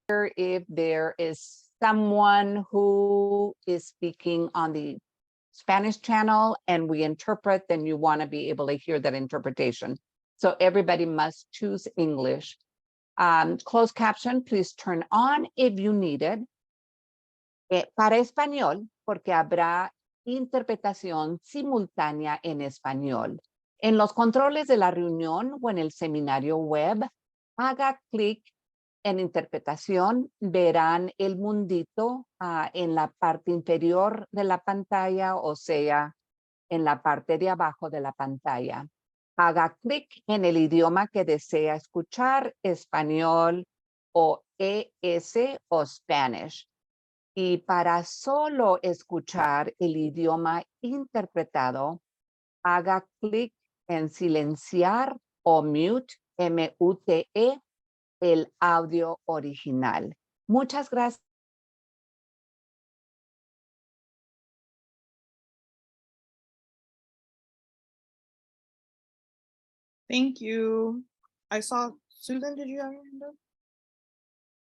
if there is someone who is speaking on the Spanish channel and we interpret, then you want to be able to hear that interpretation. So everybody must choose English. Closed caption, please turn on if you need it. Para español, porque habrá interpretación simultánea en español. En los controles de la reunión o en el seminario web, haga clic en interpretación, verán el mundito en la parte inferior de la pantalla, o sea, en la parte de abajo de la pantalla. Haga clic en el idioma que desea escuchar, español o ES o Spanish. Y para solo escuchar el idioma interpretado, haga clic en silenciar o mute, M-U-T-E, el audio original. Muchas gracias. Thank you. I saw Susan, did you have your hand up?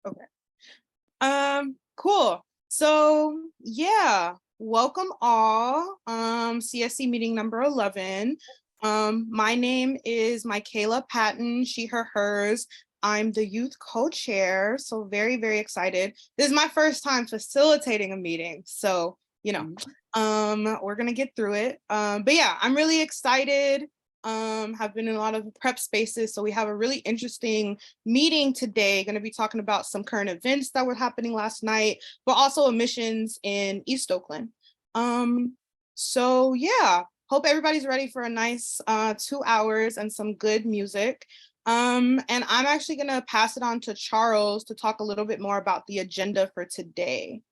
Okay. Cool. So yeah, welcome all. CSC meeting number 11. My name is Michaela Patton, she, her, hers. I'm the youth co-chair, so very, very excited. This is my first time facilitating a meeting, so, you know, we're gonna get through it. But yeah, I'm really excited. Have been in a lot of prep spaces, so we have a really interesting meeting today. Going to be talking about some current events that were happening last night, but also emissions in East Oakland. So yeah, hope everybody's ready for a nice 2 hours and some good music. And I'm actually going to pass it on to Charles to talk a little bit more about the agenda for today.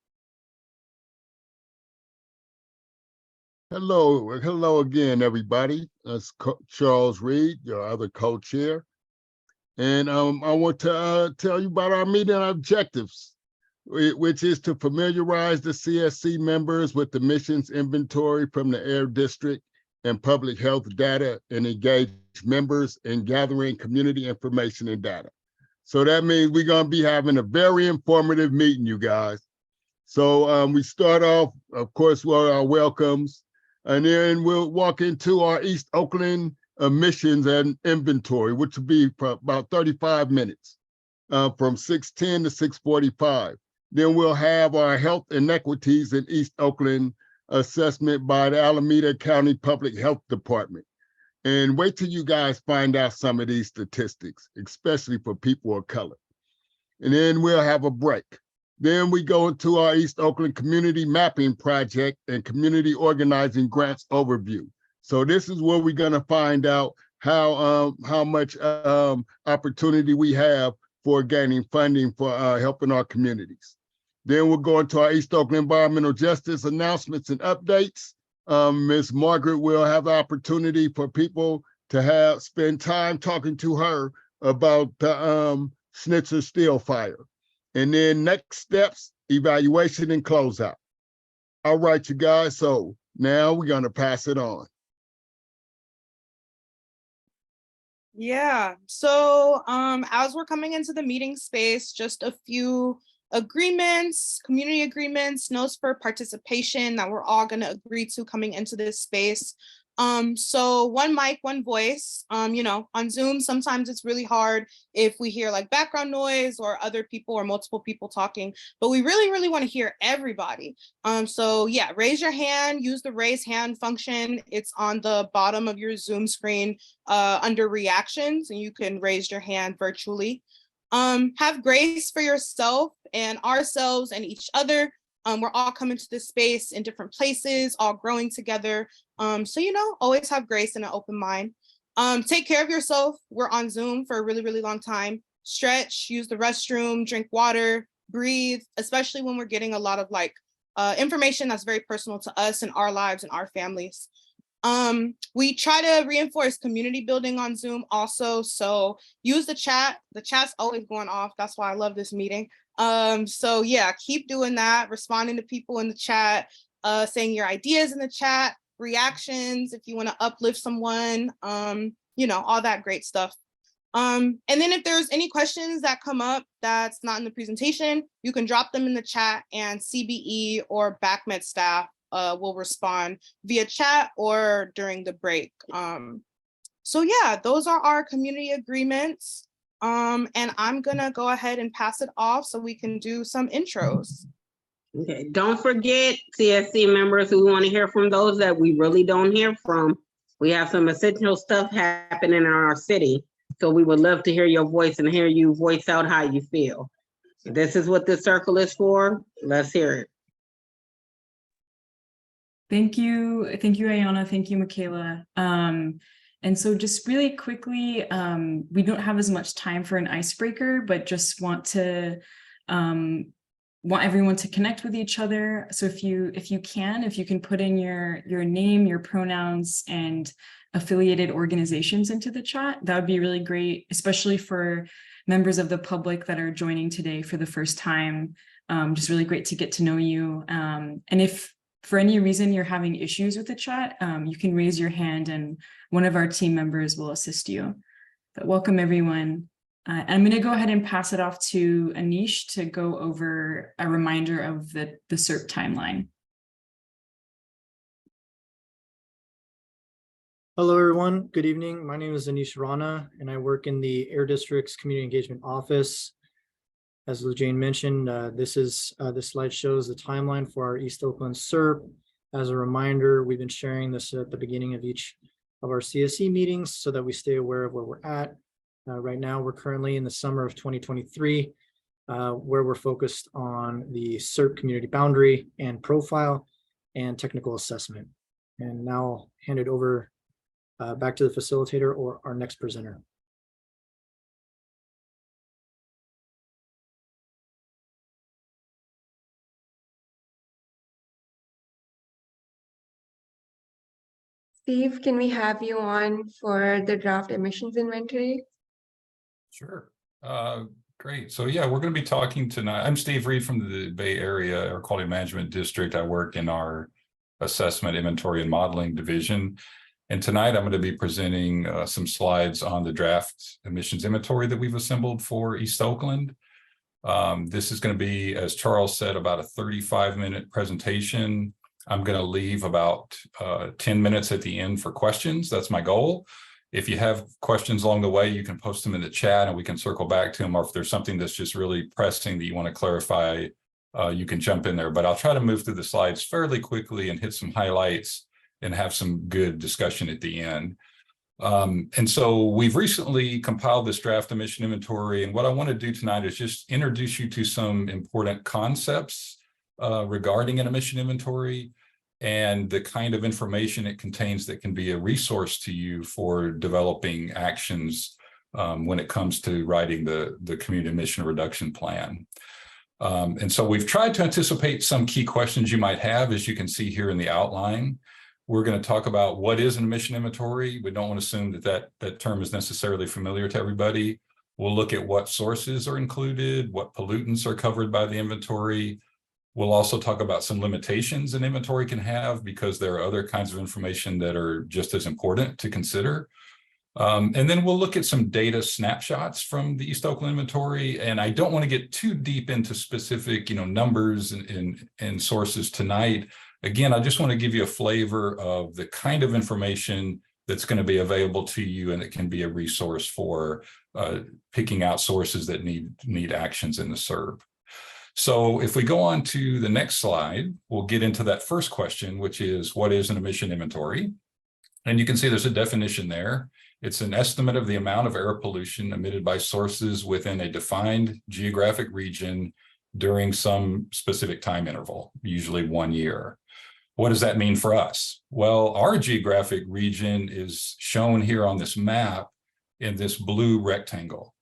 Hello again, everybody. That's Charles Reed, your other co-chair. And I want to tell you about our meeting objectives, which is to familiarize the CSC members with the emissions inventory from the Air District and public health data, and engage members in gathering community information and data. So that means we're going to be having a very informative meeting, you guys. So we start off, of course, with our welcomes. And then we'll walk into our East Oakland emissions and inventory, which will be for about 35 minutes, from 6:10 to 6:45. Then we'll have our health inequities in East Oakland assessment by the Alameda County Public Health Department. And wait till you guys find out some of these statistics, especially for people of color. And then we'll have a break. Then we go into our East Oakland Community Mapping Project and Community Organizing Grants Overview. So this is where we're gonna find out how much opportunity we have for gaining funding for helping our communities. Then we'll go into our East Oakland Environmental Justice announcements and updates. Ms. Margaret will have the opportunity for people to spend time talking to her about the Schnitzer Steel fire. And then next steps, evaluation and closeout. All right, you guys, so now we're gonna pass it on. Yeah, so as we're coming into the meeting space, just a few agreements, community agreements, notes for participation that we're all gonna agree to coming into this space. So one mic, one voice. You know, on Zoom, sometimes it's really hard if we hear like background noise or other people or multiple people talking, but we really, really want to hear everybody. So yeah, raise your hand, use the raise hand function. It's on the bottom of your Zoom screen under reactions, and you can raise your hand virtually. Have grace for yourself and ourselves and each other. We're all coming to this space in different places, all growing together. So, you know, always have grace and an open mind. Take care of yourself. We're on Zoom for a really, really long time. Stretch, use the restroom, drink water, breathe, especially when we're getting a lot of like information that's very personal to us and our lives and our families. We try to reinforce community building on Zoom also. So use the chat. The chat's always going off. That's why I love this meeting. So yeah, keep doing that, responding to people in the chat, saying your ideas in the chat, reactions, if you want to uplift someone, you know, all that great stuff. And then if there's any questions that come up that's not in the presentation, you can drop them in the chat and CBE or BACMed staff will respond via chat or during the break. So yeah, those are our community agreements. And I'm gonna go ahead and pass it off so we can do some intros. Okay, don't forget CSC members who want to hear from those that we really don't hear from. We have some essential stuff happening in our city. So we would love to hear your voice and hear you voice out how you feel. This is what this circle is for. Let's hear it. Thank you, Ayana. Thank you, Michaela. And so just really quickly, we don't have as much time for an icebreaker, but just want everyone to connect with each other. So if you can put in your name, your pronouns, and affiliated organizations into the chat, that would be really great, especially for members of the public that are joining today for the first time. Just really great to get to know you. And if for any reason you're having issues with the chat, you can raise your hand and one of our team members will assist you. But welcome everyone. I'm going to go ahead and pass it off to Anish to go over a reminder of the CERP timeline. Hello, everyone. Good evening. My name is Anish Rana, and I work in the Air District's Community Engagement Office. As Lujane mentioned, this slide shows the timeline for our East Oakland CERP. As a reminder, we've been sharing this at the beginning of each of our CSE meetings so that we stay aware of where we're at. Right now, we're currently in the summer of 2023, where we're focused on the CERP community boundary and profile and technical assessment. And now I'll hand it over back to the facilitator or our next presenter. Steve, can we have you on for the draft emissions inventory? Sure. Great. So yeah, we're going to be talking tonight. I'm Steve Reed from the Bay Area Air Quality Management District. I work in our assessment, inventory, and modeling division. And tonight I'm going to be presenting some slides on the draft emissions inventory that we've assembled for East Oakland. This is going to be, as Charles said, about a 35-minute presentation. I'm going to leave about 10 minutes at the end for questions. That's my goal. If you have questions along the way, you can post them in the chat and we can circle back to them. Or if there's something that's just really pressing that you want to clarify, you can jump in there. But I'll try to move through the slides fairly quickly and hit some highlights and have some good discussion at the end. And so we've recently compiled this draft emission inventory. And what I want to do tonight is just introduce you to some important concepts regarding an emission inventory and the kind of information it contains that can be a resource to you for developing actions when it comes to writing the community emission reduction plan. And so we've tried to anticipate some key questions you might have, as you can see here in the outline. We're going to talk about what is an emission inventory. We don't want to assume that term is necessarily familiar to everybody. We'll look at what sources are included, what pollutants are covered by the inventory. We'll also talk about some limitations an inventory can have because there are other kinds of information that are just as important to consider. And then we'll look at some data snapshots from the East Oakland inventory. And I don't want to get too deep into specific, numbers and sources tonight. Again, I just want to give you a flavor of the kind of information that's going to be available to you, and it can be a resource for picking out sources that need actions in the CERP. So if we go on to the next slide, we'll get into that first question, which is, what is an emission inventory? And you can see there's a definition there. It's an estimate of the amount of air pollution emitted by sources within a defined geographic region during some specific time interval, usually 1 year. What does that mean for us? Well, our geographic region is shown here on this map in this blue rectangle.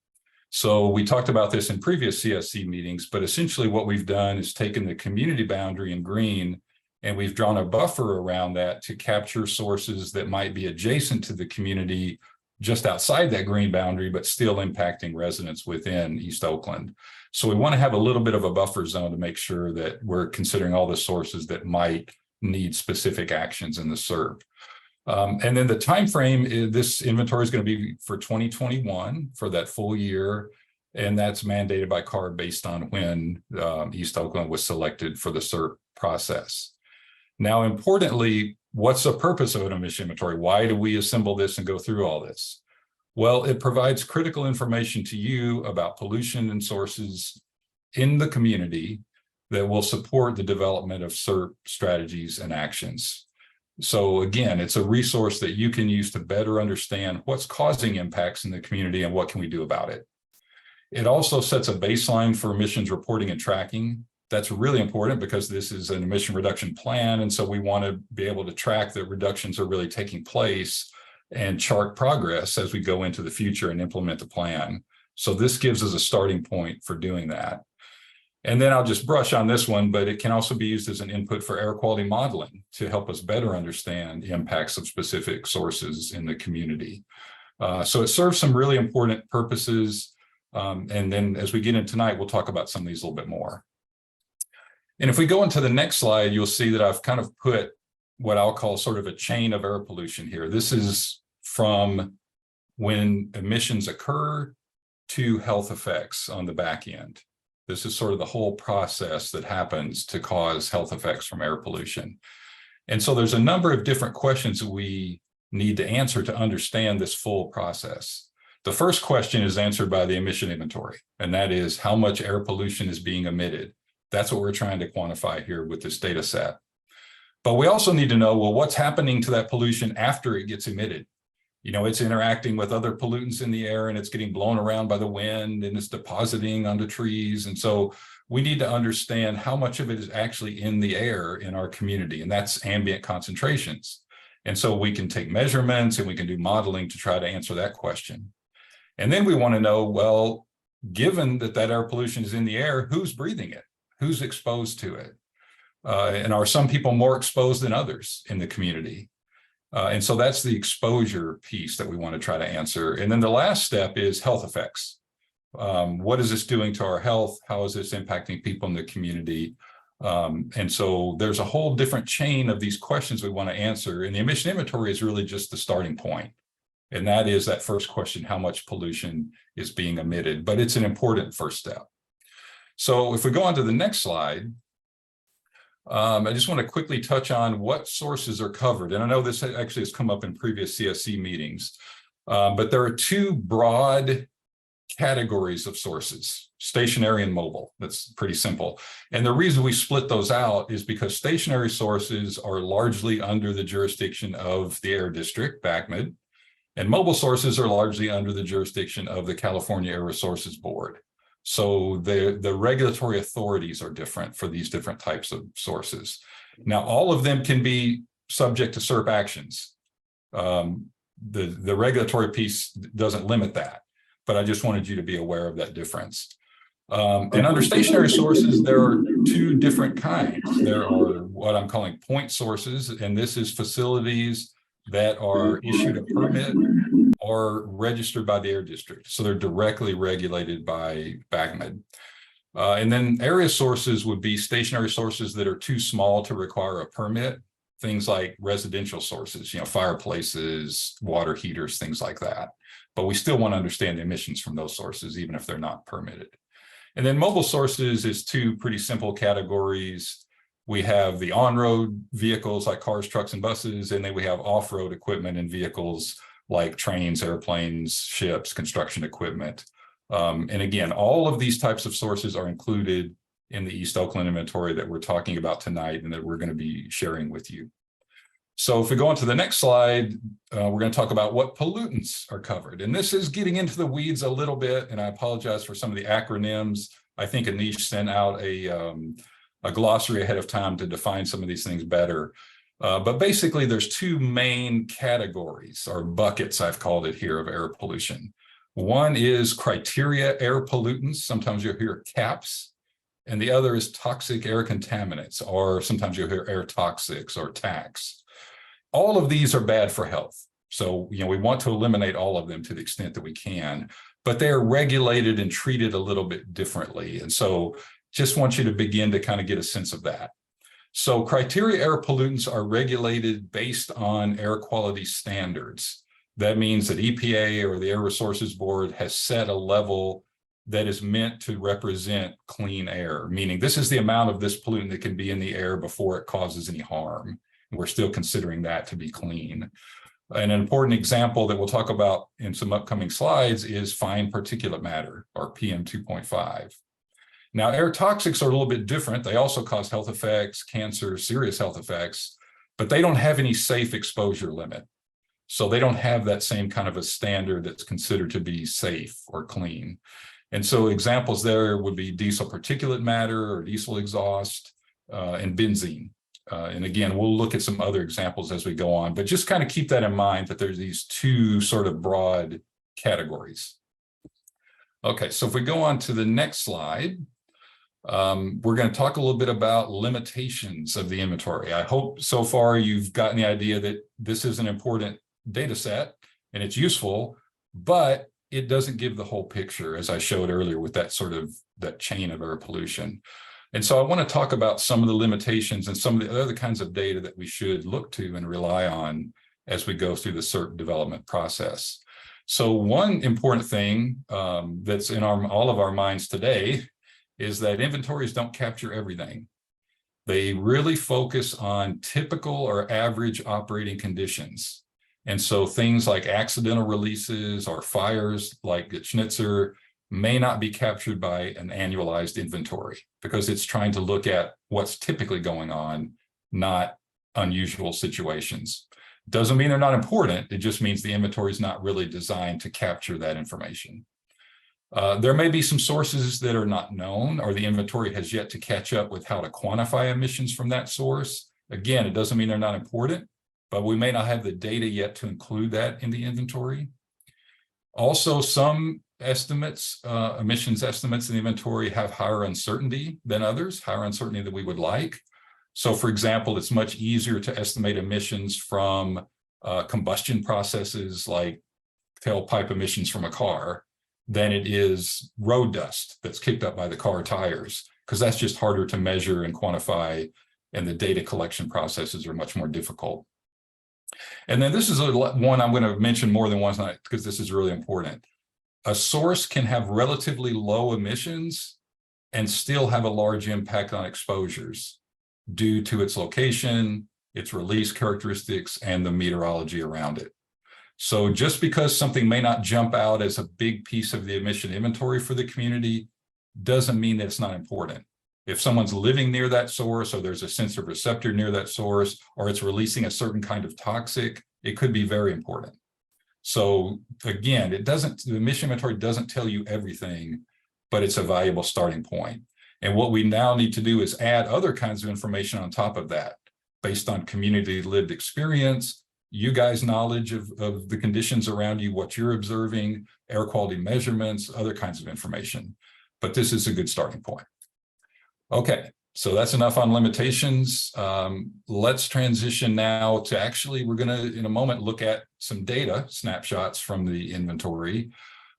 So we talked about this in previous CSC meetings, but essentially what we've done is taken the community boundary in green and we've drawn a buffer around that to capture sources that might be adjacent to the community just outside that green boundary, but still impacting residents within East Oakland. So we want to have a little bit of a buffer zone to make sure that we're considering all the sources that might need specific actions in the CERP. And then the time frame, this inventory is going to be for 2021 for that full year. And that's mandated by CARB based on when East Oakland was selected for the CERP process. Now, importantly, what's the purpose of an emission inventory? Why do we assemble this and go through all this? Well, it provides critical information to you about pollution and sources in the community that will support the development of CERP strategies and actions. So again, it's a resource that you can use to better understand what's causing impacts in the community and what can we do about it. It also sets a baseline for emissions reporting and tracking. That's really important because this is an emission reduction plan. And so we want to be able to track that reductions are really taking place and chart progress as we go into the future and implement the plan. So this gives us a starting point for doing that. And then I'll just brush on this one, but it can also be used as an input for air quality modeling to help us better understand the impacts of specific sources in the community. So it serves some really important purposes. And then as we get in tonight, we'll talk about some of these a little bit more. And if we go into the next slide, you'll see that I've kind of put what I'll call sort of a chain of air pollution here. This is from when emissions occur to health effects on the back end. This is sort of the whole process that happens to cause health effects from air pollution. And so there's a number of different questions that we need to answer to understand this full process. The first question is answered by the emission inventory, and that is how much air pollution is being emitted. That's what we're trying to quantify here with this data set. But we also need to know, well, what's happening to that pollution after it gets emitted? You know, it's interacting with other pollutants in the air and it's getting blown around by the wind and it's depositing onto trees. And so we need to understand how much of it is actually in the air in our community, and that's ambient concentrations. And so we can take measurements and we can do modeling to try to answer that question. And then we want to know, well, given that that air pollution is in the air, who's breathing it? Who's exposed to it? And are some people more exposed than others in the community? And so that's the exposure piece that we want to try to answer. And then the last step is health effects. What is this doing to our health? How is this impacting people in the community? And so there's a whole different chain of these questions we want to answer. And the emission inventory is really just the starting point. And that is that first question, how much pollution is being emitted? But it's an important first step. So if we go on to the next slide, I just want to quickly touch on what sources are covered. And I know this actually has come up in previous CSC meetings, but there are two broad categories of sources, stationary and mobile. That's pretty simple. And the reason we split those out is because stationary sources are largely under the jurisdiction of the Air District, BACMD, and mobile sources are largely under the jurisdiction of the California Air Resources Board. So the regulatory authorities are different for these different types of sources. Now, all of them can be subject to CERP actions. The regulatory piece doesn't limit that, but I just wanted you to be aware of that difference. And under stationary sources, there are two different kinds. There are what I'm calling point sources, and this is facilities that are issued a permit or registered by the Air District. So they're directly regulated by BACMD. And then area sources would be stationary sources that are too small to require a permit. Things like residential sources, you know, fireplaces, water heaters, things like that. But we still want to understand the emissions from those sources, even if they're not permitted. And then mobile sources is two pretty simple categories. We have the on-road vehicles like cars, trucks, and buses, and then we have off-road equipment and vehicles like trains, airplanes, ships, construction equipment. And again, all of these types of sources are included in the East Oakland inventory that we're talking about tonight and that we're going to be sharing with you. So if we go on to the next slide, we're going to talk about what pollutants are covered. And this is getting into the weeds a little bit, and I apologize for some of the acronyms. I think Anish sent out a glossary ahead of time to define some of these things better. But basically, there's two main categories or buckets, I've called it here, of air pollution. One is criteria air pollutants. Sometimes you'll hear CAPS. And the other is toxic air contaminants, or sometimes you'll hear air toxics or TACs. All of these are bad for health. So, you know, we want to eliminate all of them to the extent that we can, but they are regulated and treated a little bit differently. And so just want you to begin to kind of get a sense of that. So criteria air pollutants are regulated based on air quality standards. That means that EPA or the Air Resources Board has set a level that is meant to represent clean air, meaning this is the amount of this pollutant that can be in the air before it causes any harm. And we're still considering that to be clean. And an important example that we'll talk about in some upcoming slides is fine particulate matter, or PM 2.5. Now, air toxics are a little bit different. They also cause health effects, cancer, serious health effects, but they don't have any safe exposure limit. So they don't have that same kind of a standard that's considered to be safe or clean. And so examples there would be diesel particulate matter or diesel exhaust and benzene. And again, we'll look at some other examples as we go on, but just kind of keep that in mind that there's these two sort of broad categories. Okay, so if we go on to the next slide, we're going to talk a little bit about limitations of the inventory. I hope so far you've gotten the idea that this is an important data set and it's useful, but it doesn't give the whole picture, as I showed earlier with that sort of that chain of air pollution. And so I want to talk about some of the limitations and some of the other kinds of data that we should look to and rely on as we go through the CERT development process. So one important thing that's in all of our minds today is that inventories don't capture everything. They really focus on typical or average operating conditions. And so things like accidental releases or fires like at Schnitzer may not be captured by an annualized inventory because it's trying to look at what's typically going on, not unusual situations. Doesn't mean they're not important. It just means the inventory is not really designed to capture that information. There may be some sources that are not known, or the inventory has yet to catch up with how to quantify emissions from that source. Again, it doesn't mean they're not important, but we may not have the data yet to include that in the inventory. Also, some estimates, emissions estimates in the inventory have higher uncertainty than others, higher uncertainty than we would like. So for example, it's much easier to estimate emissions from combustion processes like tailpipe emissions from a car than it is road dust that's kicked up by the car tires, because that's just harder to measure and quantify, and the data collection processes are much more difficult. And then this is one I'm going to mention more than once because this is really important. A source can have relatively low emissions and still have a large impact on exposures due to its location, its release characteristics, and the meteorology around it. So just because something may not jump out as a big piece of the emission inventory for the community doesn't mean that it's not important. If someone's living near that source, or there's a sensor receptor near that source, or it's releasing a certain kind of toxic, it could be very important. So again, the emission inventory doesn't tell you everything, but it's a valuable starting point. And what we now need to do is add other kinds of information on top of that, based on community lived experience, you guys' knowledge of the conditions around you, what you're observing, air quality measurements, other kinds of information. But this is a good starting point. Okay, so that's enough on limitations. Let's transition now to actually, we're gonna, in a moment, look at some data snapshots from the inventory.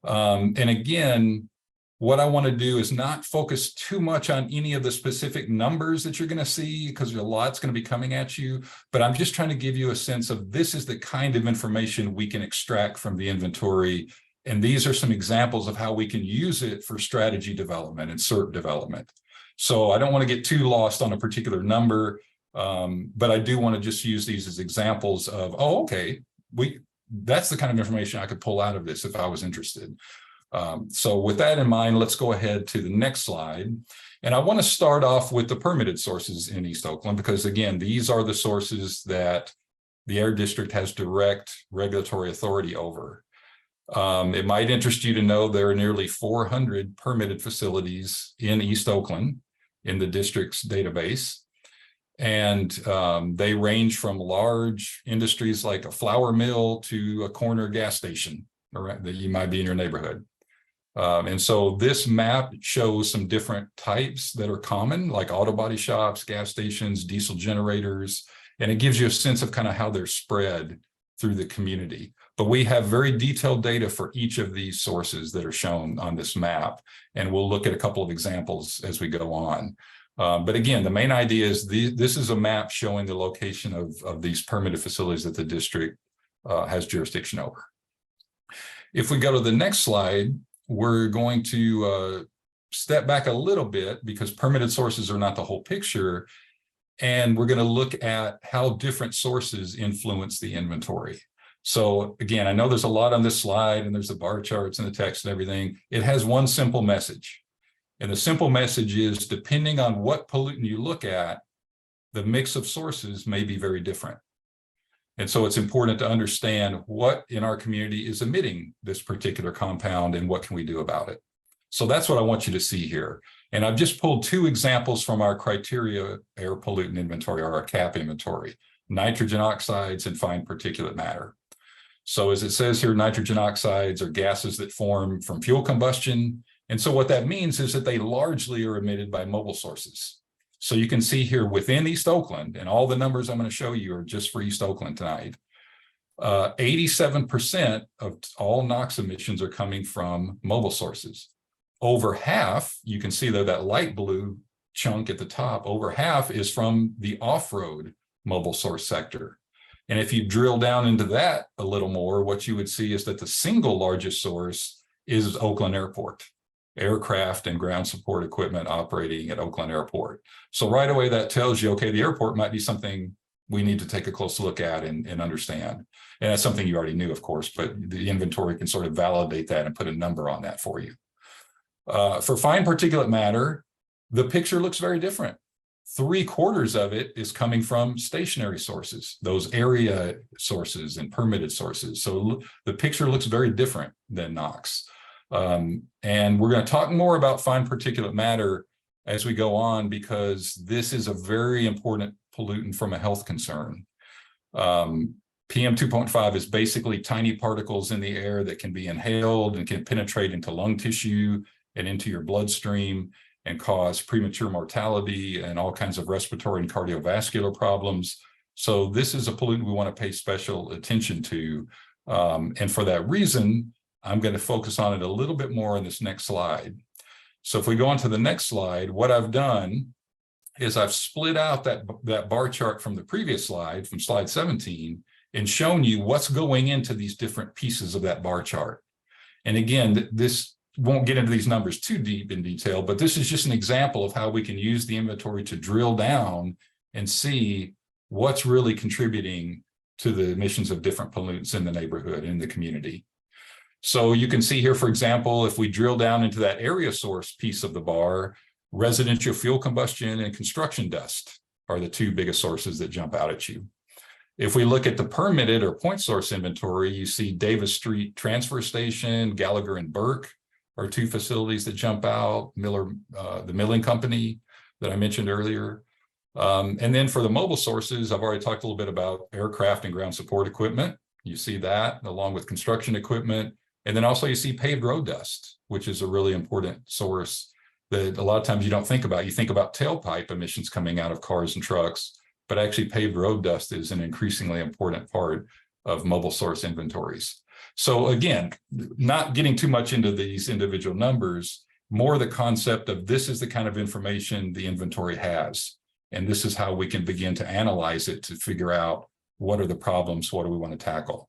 And again, what I want to do is not focus too much on any of the specific numbers that you're going to see, because a lot's going to be coming at you, but I'm just trying to give you a sense of this is the kind of information we can extract from the inventory. And these are some examples of how we can use it for strategy development and CERT development. So I don't want to get too lost on a particular number, but I do want to just use these as examples of, oh, okay, that's the kind of information I could pull out of this if I was interested. So with that in mind, let's go ahead to the next slide. And I want to start off with the permitted sources in East Oakland, because again, these are the sources that the Air District has direct regulatory authority over. It might interest you to know there are nearly 400 permitted facilities in East Oakland in the district's database. And they range from large industries like a flour mill to a corner gas station that you might be in your neighborhood. And so this map shows some different types that are common, like auto body shops, gas stations, diesel generators, and it gives you a sense of kind of how they're spread through the community. But we have very detailed data for each of these sources that are shown on this map, and we'll look at a couple of examples as we go on. But again, the main idea is this is a map showing the location of these permitted facilities that the district has jurisdiction over. If we go to the next slide, we're going to step back a little bit because permitted sources are not the whole picture. And we're going to look at how different sources influence the inventory. So again, I know there's a lot on this slide and there's the bar charts and the text and everything. It has one simple message. And the simple message is, depending on what pollutant you look at, the mix of sources may be very different. And so it's important to understand what in our community is emitting this particular compound and what can we do about it. So that's what I want you to see here. And I've just pulled two examples from our criteria air pollutant inventory, or our CAP inventory: nitrogen oxides and fine particulate matter. So as it says here, nitrogen oxides are gases that form from fuel combustion. And so what that means is that they largely are emitted by mobile sources. So you can see here within East Oakland, and all the numbers I'm going to show you are just for East Oakland tonight, 87% of all NOx emissions are coming from mobile sources. Over half, you can see there that light blue chunk at the top, over half is from the off-road mobile source sector. And if you drill down into that a little more, what you would see is that the single largest source is Oakland Airport. Aircraft and ground support equipment operating at Oakland Airport. So right away that tells you, okay, the airport might be something we need to take a close look at and understand. And that's something you already knew, of course, but the inventory can sort of validate that and put a number on that for you. For fine particulate matter, the picture looks very different. 3/4 of it is coming from stationary sources, those area sources and permitted sources. So the picture looks very different than NOx. And we're going to talk more about fine particulate matter as we go on, because this is a very important pollutant from a health concern. PM 2.5 is basically tiny particles in the air that can be inhaled and can penetrate into lung tissue and into your bloodstream and cause premature mortality and all kinds of respiratory and cardiovascular problems. So this is a pollutant we want to pay special attention to. And for that reason, I'm going to focus on it a little bit more in this next slide. So if we go on to the next slide, what I've done is I've split out that bar chart from the previous slide, from slide 17, and shown you what's going into these different pieces of that bar chart. And again, this won't get into these numbers too deep in detail, but this is just an example of how we can use the inventory to drill down and see what's really contributing to the emissions of different pollutants in the neighborhood, in the community. So you can see here, for example, if we drill down into that area source piece of the bar, residential fuel combustion and construction dust are the two biggest sources that jump out at you. If we look at the permitted or point source inventory, you see Davis Street Transfer Station, Gallagher and Burke are two facilities that jump out, the milling company that I mentioned earlier. And then for the mobile sources, I've already talked a little bit about aircraft and ground support equipment. You see that along with construction equipment. And then also you see paved road dust, which is a really important source that a lot of times you don't think about. You think about tailpipe emissions coming out of cars and trucks, but actually paved road dust is an increasingly important part of mobile source inventories. So again, not getting too much into these individual numbers, more the concept of this is the kind of information the inventory has. And this is how we can begin to analyze it to figure out what are the problems, what do we want to tackle.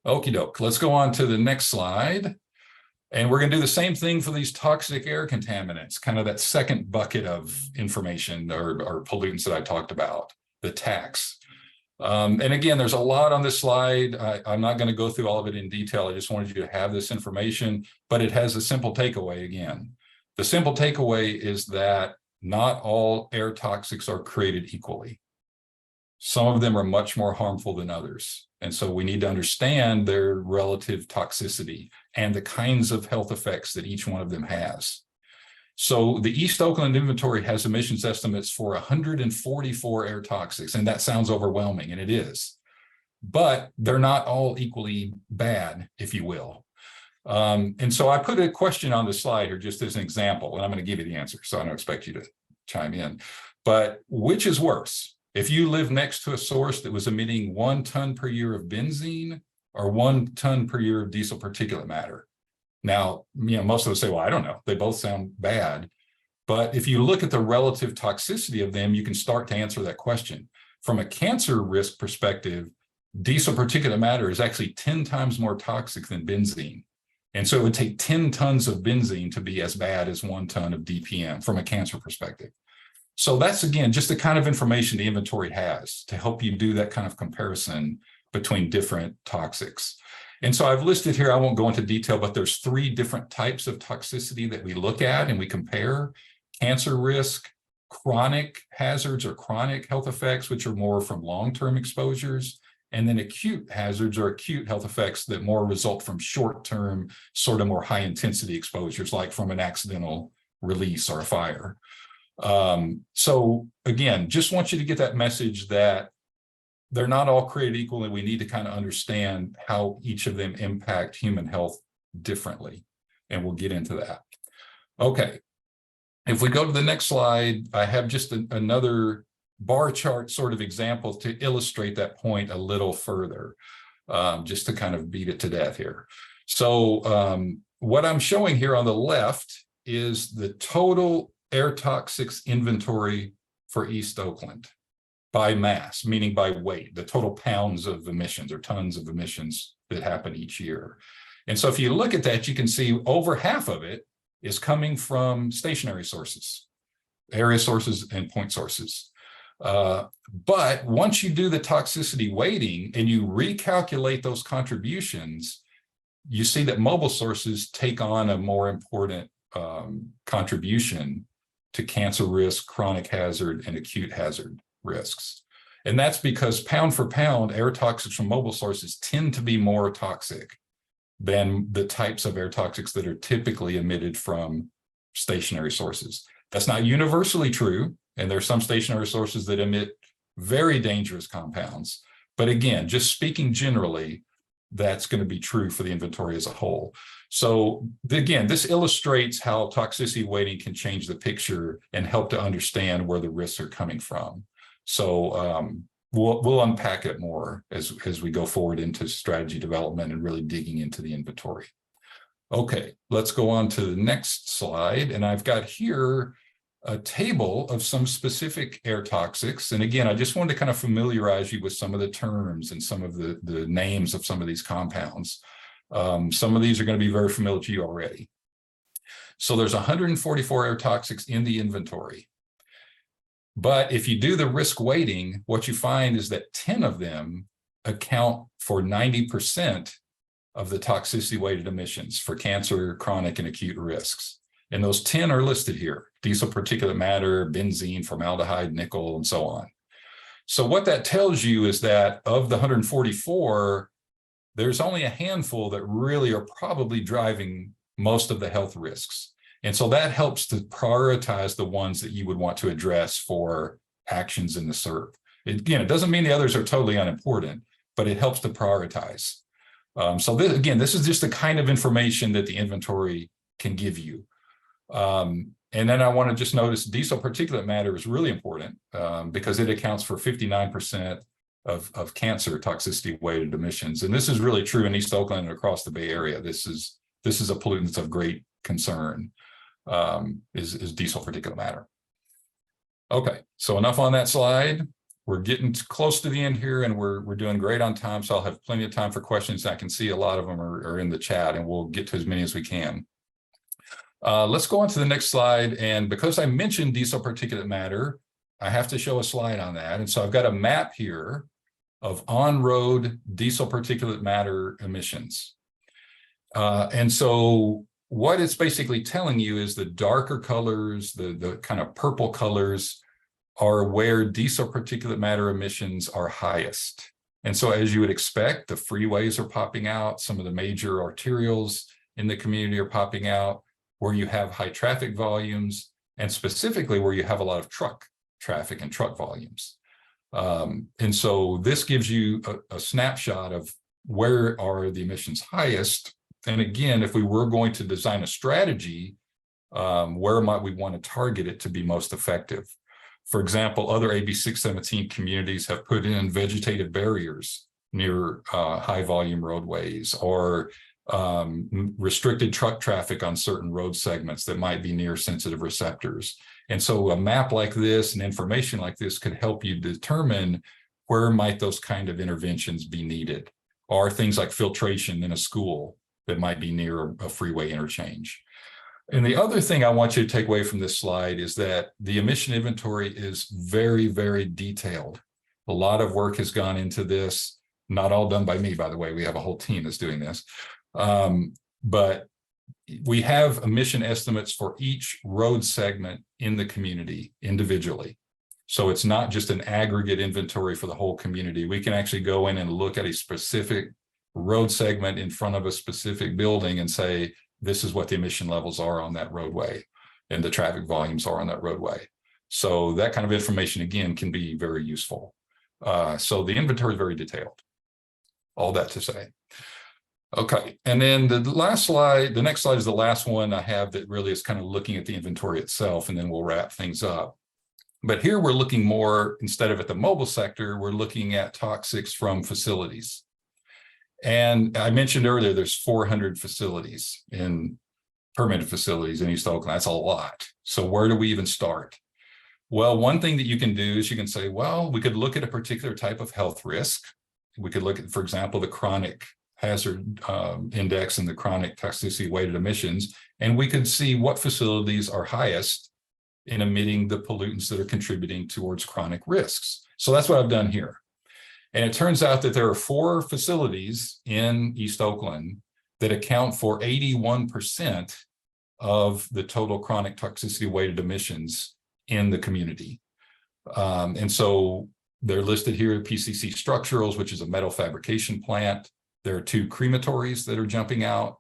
Okie doke, let's go on to the next slide. And we're going to do the same thing for these toxic air contaminants, kind of that second bucket of information or pollutants that I talked about, the TACs. And again, there's a lot on this slide. I'm not going to go through all of it in detail. I just wanted you to have this information, but it has a simple takeaway again. The simple takeaway is that not all air toxics are created equally. Some of them are much more harmful than others. And so we need to understand their relative toxicity and the kinds of health effects that each one of them has. So the East Oakland inventory has emissions estimates for 144 air toxics, and that sounds overwhelming, and it is. But they're not all equally bad, if you will. And so I put a question on the slide here just as an example, and I'm going to give you the answer, so I don't expect you to chime in. But which is worse? If you live next to a source that was emitting 1 ton per year of benzene or 1 ton per year of diesel particulate matter. Now, most of us say, well, I don't know. They both sound bad. But if you look at the relative toxicity of them, you can start to answer that question. From a cancer risk perspective, diesel particulate matter is actually 10 times more toxic than benzene. And so it would take 10 tons of benzene to be as bad as 1 ton of DPM from a cancer perspective. So that's, again, just the kind of information the inventory has to help you do that kind of comparison between different toxics. And so I've listed here, I won't go into detail, but there's 3 different types of toxicity that we look at and we compare: cancer risk, chronic hazards or chronic health effects, which are more from long-term exposures, and then acute hazards or acute health effects that more result from short-term, sort of more high-intensity exposures, like from an accidental release or a fire. So again, just want you to get that message that they're not all created equal, and we need to kind of understand how each of them impact human health differently. And we'll get into that. Okay. If we go to the next slide, I have just another bar chart sort of example to illustrate that point a little further, just to kind of beat it to death here. So what I'm showing here on the left is the total air toxics inventory for East Oakland by mass, meaning by weight, the total pounds of emissions or tons of emissions that happen each year. And so if you look at that, you can see over half of it is coming from stationary sources, area sources and point sources. But once you do the toxicity weighting and you recalculate those contributions, you see that mobile sources take on a more important contribution to cancer risk, chronic hazard, and acute hazard risks. And that's because pound for pound, air toxics from mobile sources tend to be more toxic than the types of air toxics that are typically emitted from stationary sources. That's not universally true, and there are some stationary sources that emit very dangerous compounds. But again, just speaking generally, that's going to be true for the inventory as a whole. So again, this illustrates how toxicity weighting can change the picture and help to understand where the risks are coming from. So we'll unpack it more as we go forward into strategy development and really digging into the inventory. Okay, let's go on to the next slide. And I've got here a table of some specific air toxics. And again, I just wanted to kind of familiarize you with some of the terms and some of the names of some of these compounds. Some of these are going to be very familiar to you already. So there's 144 air toxics in the inventory. But if you do the risk weighting, what you find is that 10 of them account for 90% of the toxicity weighted emissions for cancer, chronic, and acute risks. And those 10 are listed here: diesel particulate matter, benzene, formaldehyde, nickel, and so on. So what that tells you is that of the 144, there's only a handful that really are probably driving most of the health risks. And so that helps to prioritize the ones that you would want to address for actions in the SERP. Again, it doesn't mean the others are totally unimportant, but it helps to prioritize. So this, again, this is just the kind of information that the inventory can give you. And then I want to just notice diesel particulate matter is really important because it accounts for 59% of cancer toxicity weighted emissions. And this is really true in East Oakland and across the Bay Area. This is a pollutant that's of great concern, is diesel particulate matter. Okay, so enough on that slide. We're getting close to the end here, and we're doing great on time, so I'll have plenty of time for questions. I can see a lot of them are in the chat, and we'll get to as many as we can. Let's go on to the next slide. And because I mentioned diesel particulate matter, I have to show a slide on that. And so I've got a map here of on-road diesel particulate matter emissions. And so what it's basically telling you is the darker colors, the kind of purple colors, are where diesel particulate matter emissions are highest. And so as you would expect, the freeways are popping out, some of the major arterials in the community are popping out, where you have high traffic volumes, and specifically where you have a lot of truck traffic and truck volumes. And so this gives you a snapshot of where are the emissions highest. And again, if we were going to design a strategy, where might we want to target it to be most effective? For example, other AB 617 communities have put in vegetative barriers near high volume roadways, or restricted truck traffic on certain road segments that might be near sensitive receptors. And so a map like this and information like this could help you determine where might those kind of interventions be needed, or things like filtration in a school that might be near a freeway interchange. And the other thing I want you to take away from this slide is that the emission inventory is very, very detailed. A lot of work has gone into this, not all done by me, by the way. We have a whole team that's doing this. But we have emission estimates for each road segment in the community individually. So it's not just an aggregate inventory for the whole community. We can actually go in and look at a specific road segment in front of a specific building and say, this is what the emission levels are on that roadway and the traffic volumes are on that roadway. So that kind of information, again, can be very useful. So the inventory is very detailed. All that to say. Okay, and then the last slide, the next slide is the last one I have that really is kind of looking at the inventory itself, and then we'll wrap things up. But here we're looking more, instead of at the mobile sector, we're looking at toxics from facilities. And I mentioned earlier, there's 400 facilities permitted facilities in East Oakland. That's a lot. So where do we even start? Well, one thing that you can do is you can say, well, we could look at a particular type of health risk. We could look at, for example, the chronic hazard index and the chronic toxicity weighted emissions, and we could see what facilities are highest in emitting the pollutants that are contributing towards chronic risks. So that's what I've done here. And it turns out that there are 4 facilities in East Oakland that account for 81% of the total chronic toxicity weighted emissions in the community. And so they're listed here, PCC Structurals, which is a metal fabrication plant. There are 2 crematories that are jumping out.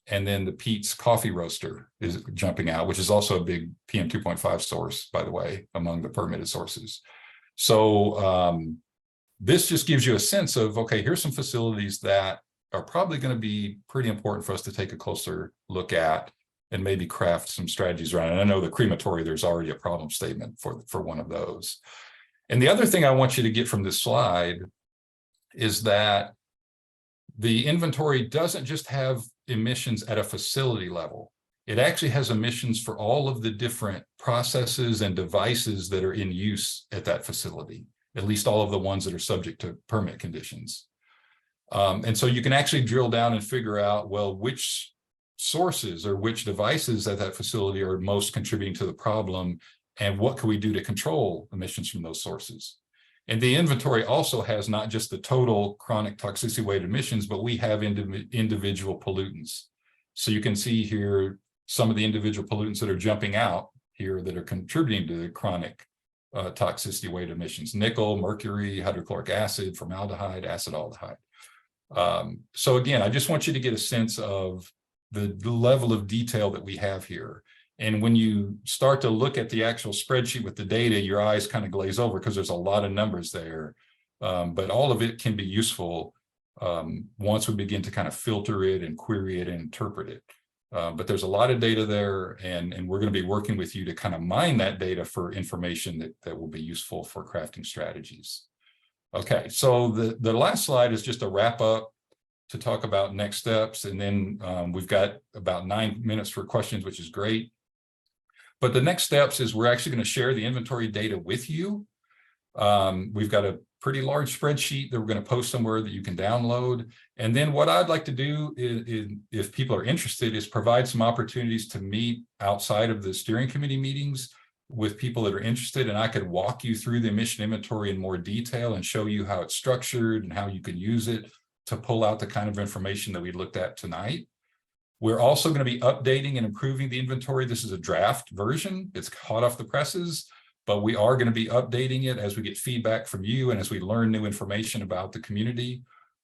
And then the Pete's Coffee Roaster is jumping out, which is also a big PM 2.5 source, by the way, among the permitted sources. So this just gives you a sense of, okay, here's some facilities that are probably going to be pretty important for us to take a closer look at and maybe craft some strategies around. And I know the crematory, there's already a problem statement for one of those. And the other thing I want you to get from this slide is that the inventory doesn't just have emissions at a facility level. It actually has emissions for all of the different processes and devices that are in use at that facility, at least all of the ones that are subject to permit conditions. And so you can actually drill down and figure out, well, which sources or which devices at that facility are most contributing to the problem, and what can we do to control emissions from those sources. And the inventory also has not just the total chronic toxicity weighted emissions, but we have individual pollutants. So you can see here some of the individual pollutants that are jumping out here that are contributing to the chronic toxicity weighted emissions: nickel, mercury, hydrochloric acid, formaldehyde, acetaldehyde. So again, I just want you to get a sense of the level of detail that we have here. And when you start to look at the actual spreadsheet with the data, your eyes kind of glaze over because there's a lot of numbers there. But all of it can be useful once we begin to kind of filter it and query it and interpret it. But there's a lot of data there, and we're going to be working with you to kind of mine that data for information that will be useful for crafting strategies. Okay, so the last slide is just a wrap up to talk about next steps. And then we've got about 9 minutes for questions, which is great. But the next steps is we're actually going to share the inventory data with you. We've got a pretty large spreadsheet that we're going to post somewhere that you can download. And then what I'd like to do is, if people are interested, is provide some opportunities to meet outside of the steering committee meetings with people that are interested. And I could walk you through the emission inventory in more detail and show you how it's structured and how you can use it to pull out the kind of information that we looked at tonight. We're also going to be updating and improving the inventory. This is a draft version. It's hot off the presses, but we are going to be updating it as we get feedback from you and as we learn new information about the community.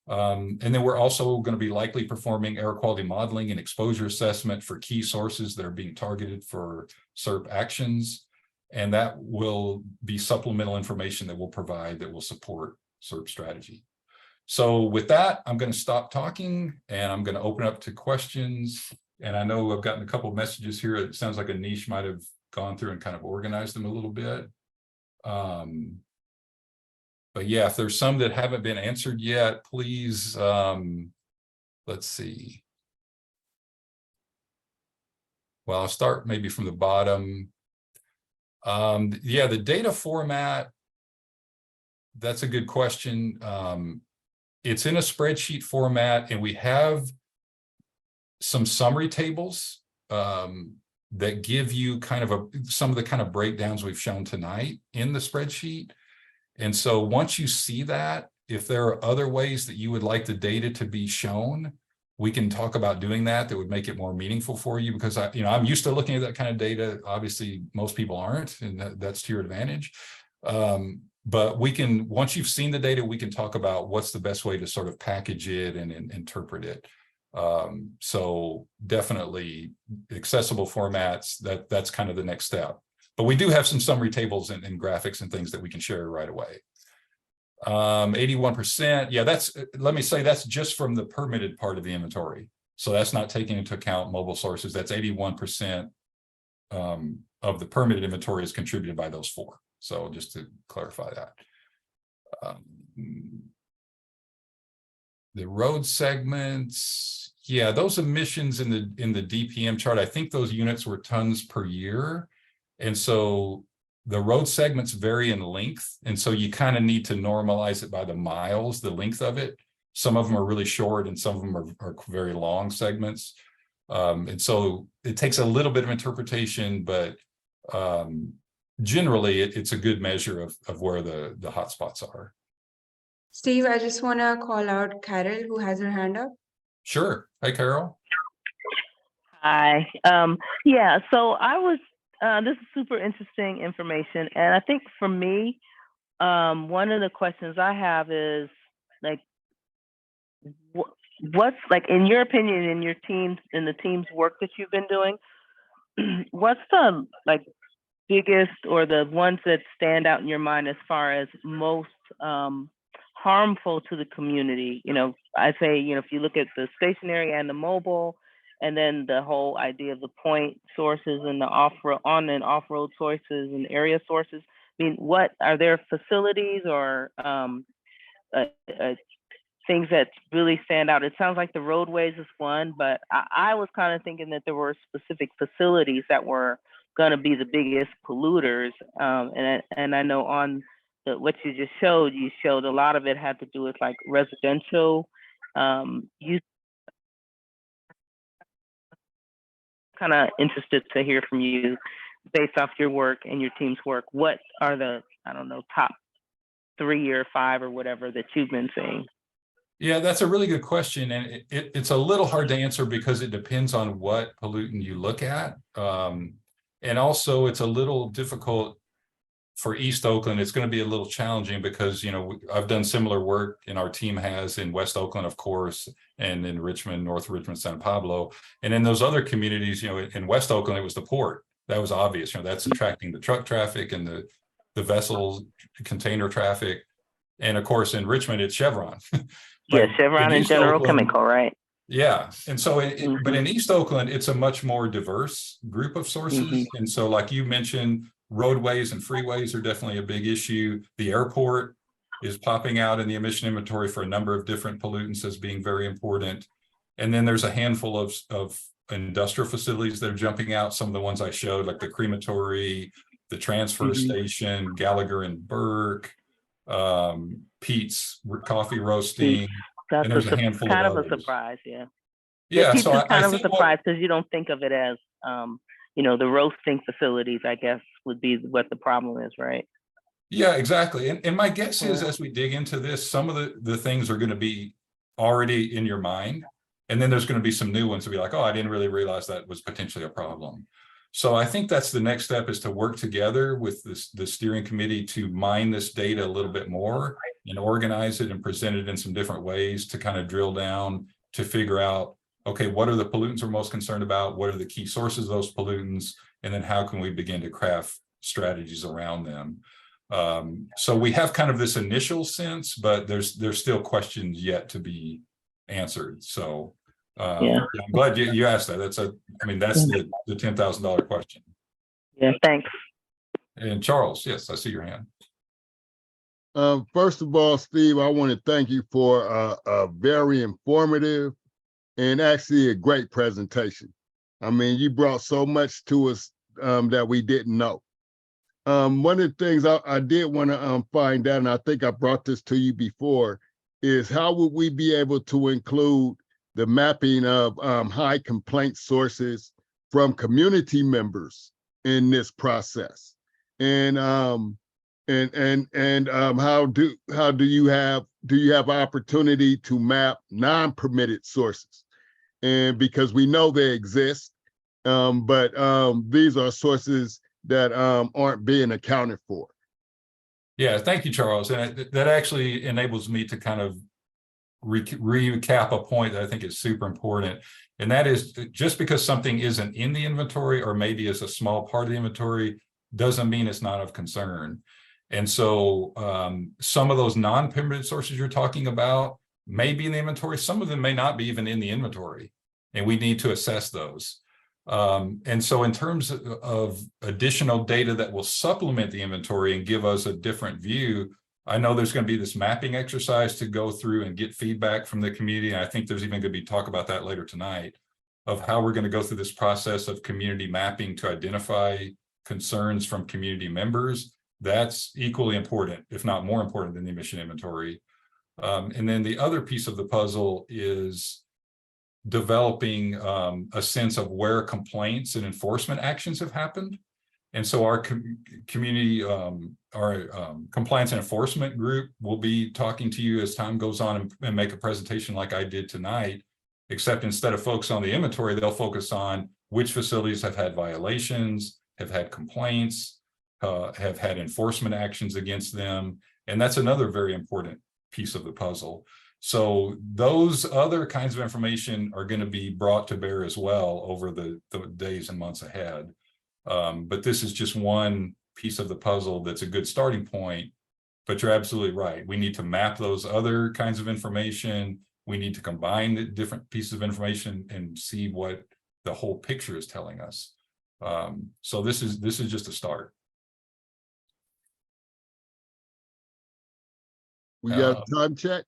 And then we're also going to be likely performing air quality modeling and exposure assessment for key sources that are being targeted for SERP actions. And that will be supplemental information that we'll provide that will support SERP strategy. So with that, I'm going to stop talking and I'm going to open up to questions. And I know I've gotten a couple of messages here. It sounds like Anish might have gone through and kind of organized them a little bit. But yeah, if there's some that haven't been answered yet, please, let's see. well, I'll start maybe from the bottom. Yeah, the data format, that's a good question. It's in a spreadsheet format, and we have some summary tables that give you kind of some of the kind of breakdowns we've shown tonight in the spreadsheet. And so once you see that, if there are other ways that you would like the data to be shown, we can talk about doing that. That would make it more meaningful for you, because I'm used to looking at that kind of data. Obviously, most people aren't, and that's to your advantage. But we can, once you've seen the data, we can talk about what's the best way to sort of package it and interpret it. So definitely accessible formats, that's kind of the next step. But we do have some summary tables and graphics and things that we can share right away. 81%, yeah, let me say that's just from the permitted part of the inventory. So that's not taking into account mobile sources. That's 81% of the permitted inventory is contributed by those four. So just to clarify that. The road segments, yeah, those emissions in the DPM chart, I think those units were tons per year. And so the road segments vary in length. And so you kind of need to normalize it by the miles, the length of it. Some of them are really short and some of them are very long segments. And so it takes a little bit of interpretation, but generally it's a good measure of where the hotspots are. Steve, I just want to call out Carol, who has her hand up. Sure. Hi, Carol. Hi. Yeah, so I was, this is super interesting information. And I think for me, one of the questions I have is like, what's like, in your opinion, in your teams, in the team's work that you've been doing, what's the like biggest or the ones that stand out in your mind as far as most harmful to the community? You know, I say, you know, if you look at the stationary and the mobile, and then the whole idea of the point sources and the on and off-road sources and area sources. I mean, what are there facilities or things that really stand out? It sounds like the roadways is one, but I was kind of thinking that there were specific facilities that were going to be the biggest polluters. And I know on what you just showed, you showed a lot of it had to do with like residential use. Kind of interested to hear from you based off your work and your team's work. What are the, I don't know, top 3 or 5 or whatever that you've been seeing? Yeah, that's a really good question. And it's a little hard to answer because it depends on what pollutant you look at. And also it's a little difficult for East Oakland. It's going to be a little challenging because, you know, I've done similar work and our team has in West Oakland, of course, and in Richmond, North Richmond, San Pablo. And in those other communities, you know, in West Oakland, it was the port. That was obvious. You know, that's attracting the truck traffic and the vessels, container traffic. And of course, in Richmond, it's Chevron. Yeah, Chevron and General Chemical, right? Yeah. And so, but in East Oakland, it's a much more diverse group of sources. And so like you mentioned, roadways and freeways are definitely a big issue. The airport is popping out in the emission inventory for a number of different pollutants as being very important. And then there's a handful of industrial facilities that are jumping out. Some of the ones I showed, like the crematory, the transfer station, Gallagher and Burke, Pete's coffee roasting. That's and there's a handful kind of a others. surprise, yeah. Yeah, Pete's so is kind I of a think surprise because you don't think of it as you know, the roasting facilities, I guess, would be what the problem is, right? Yeah, exactly. And my guess is as we dig into this, some of the things are going to be already in your mind. And then there's going to be some new ones to be like, oh, I didn't really realize that was potentially a problem. So I think that's the next step, is to work together with the steering committee to mine this data a little bit more and organize it and present it in some different ways to kind of drill down to figure out, okay, what are the pollutants we're most concerned about? What are the key sources of those pollutants? And then how can we begin to craft strategies around them? So we have kind of this initial sense, but there's still questions yet to be answered. So Yeah. I'm glad you asked that. That's the $10,000 question. Yeah, thanks. And Charles, yes, I see your hand. First of all, Steve, I want to thank you for a very informative and actually a great presentation. I mean, you brought so much to us that we didn't know. One of the things I did want to find out, and I think I brought this to you before, is how would we be able to include the mapping of high complaint sources from community members in this process? And how do you have opportunity to map non-permitted sources? And because we know they exist, but these are sources that aren't being accounted for. Yeah, thank you, Charles. And that actually enables me to kind of recap a point that I think is super important. And that is, just because something isn't in the inventory or maybe is a small part of the inventory doesn't mean it's not of concern. And so some of those non-permitted sources you're talking about may be in the inventory. Some of them may not be even in the inventory, and we need to assess those. And so in terms of additional data that will supplement the inventory and give us a different view, I know there's going to be this mapping exercise to go through and get feedback from the community. And I think there's even going to be talk about that later tonight, of how we're going to go through this process of community mapping to identify concerns from community members. That's equally important, if not more important, than the emission inventory. And then the other piece of the puzzle is developing a sense of where complaints and enforcement actions have happened. And so our community, compliance and enforcement group will be talking to you as time goes on and make a presentation like I did tonight, except instead of focus on the inventory, they'll focus on which facilities have had violations, have had complaints, have had enforcement actions against them. And that's another very important piece of the puzzle. So those other kinds of information are going to be brought to bear as well over the days and months ahead. But this is just one piece of the puzzle that's a good starting point. But you're absolutely right. We need to map those other kinds of information. We need to combine the different pieces of information and see what the whole picture is telling us. So this is just a start. We got a time check?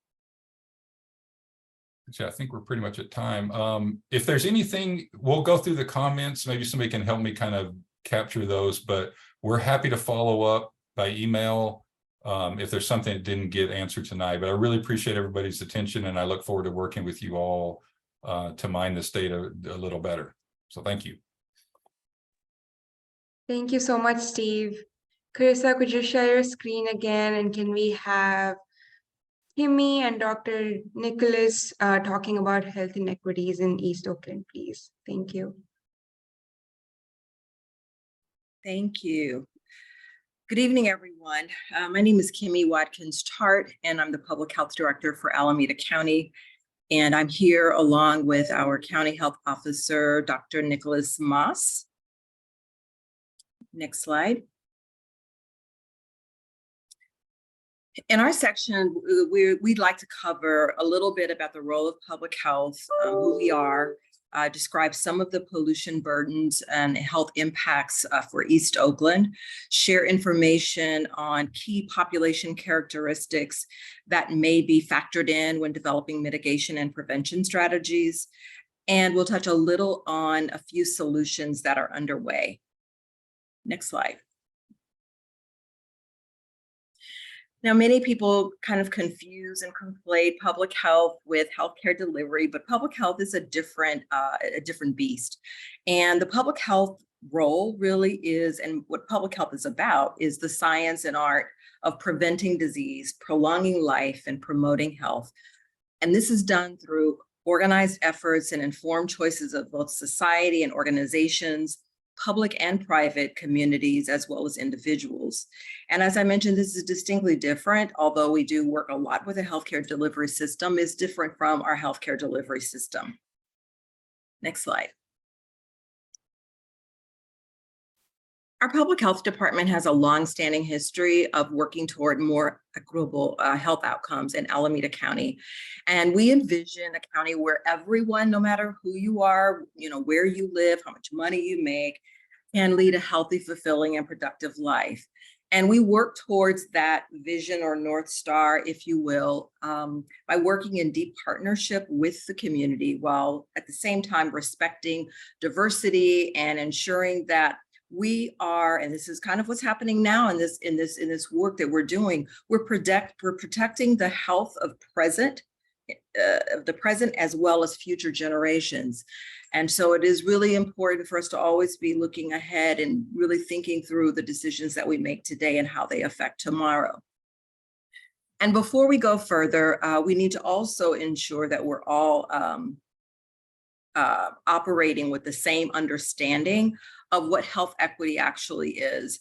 So I think we're pretty much at time. If there's anything, we'll go through the comments. Maybe somebody can help me kind of capture those, but we're happy to follow up by email if there's something that didn't get answered tonight. But I really appreciate everybody's attention, and I look forward to working with you all to mine this data a little better. So thank you. Thank you so much, Steve. Carissa, could you share your screen again, and can we have Kimmy and Dr. Nicholas talking about health inequities in East Oakland, please? Thank you. Thank you. Good evening, everyone. My name is Kimmy Watkins Tart, and I'm the Public Health Director for Alameda County. And I'm here along with our County Health Officer, Dr. Nicholas Moss. Next slide. In our section, we'd like to cover a little bit about the role of public health, who we are, describe some of the pollution burdens and health impacts for East Oakland, share information on key population characteristics that may be factored in when developing mitigation and prevention strategies, and we'll touch a little on a few solutions that are underway. Next slide. Now, many people kind of confuse and conflate public health with healthcare delivery, but public health is a different beast. And the public health role really is, and what public health is about, is the science and art of preventing disease, prolonging life, and promoting health. And this is done through organized efforts and informed choices of both society and organizations, public and private communities, as well as individuals. And as I mentioned, this is distinctly different, although we do work a lot with a healthcare delivery system, is different from our healthcare delivery system. Next slide. Our public health department has a long-standing history of working toward more equitable health outcomes in Alameda County. And we envision a county where everyone, no matter who you are, where you live, how much money you make, can lead a healthy, fulfilling, and productive life. And we work towards that vision or North Star, if you will, by working in deep partnership with the community while at the same time respecting diversity and ensuring that we are, and this is kind of what's happening now in this work that we're doing, we're protecting the health of the present as well as future generations. And so it is really important for us to always be looking ahead and really thinking through the decisions that we make today and how they affect tomorrow. And before we go further, we need to also ensure that we're all operating with the same understanding of what health equity actually is.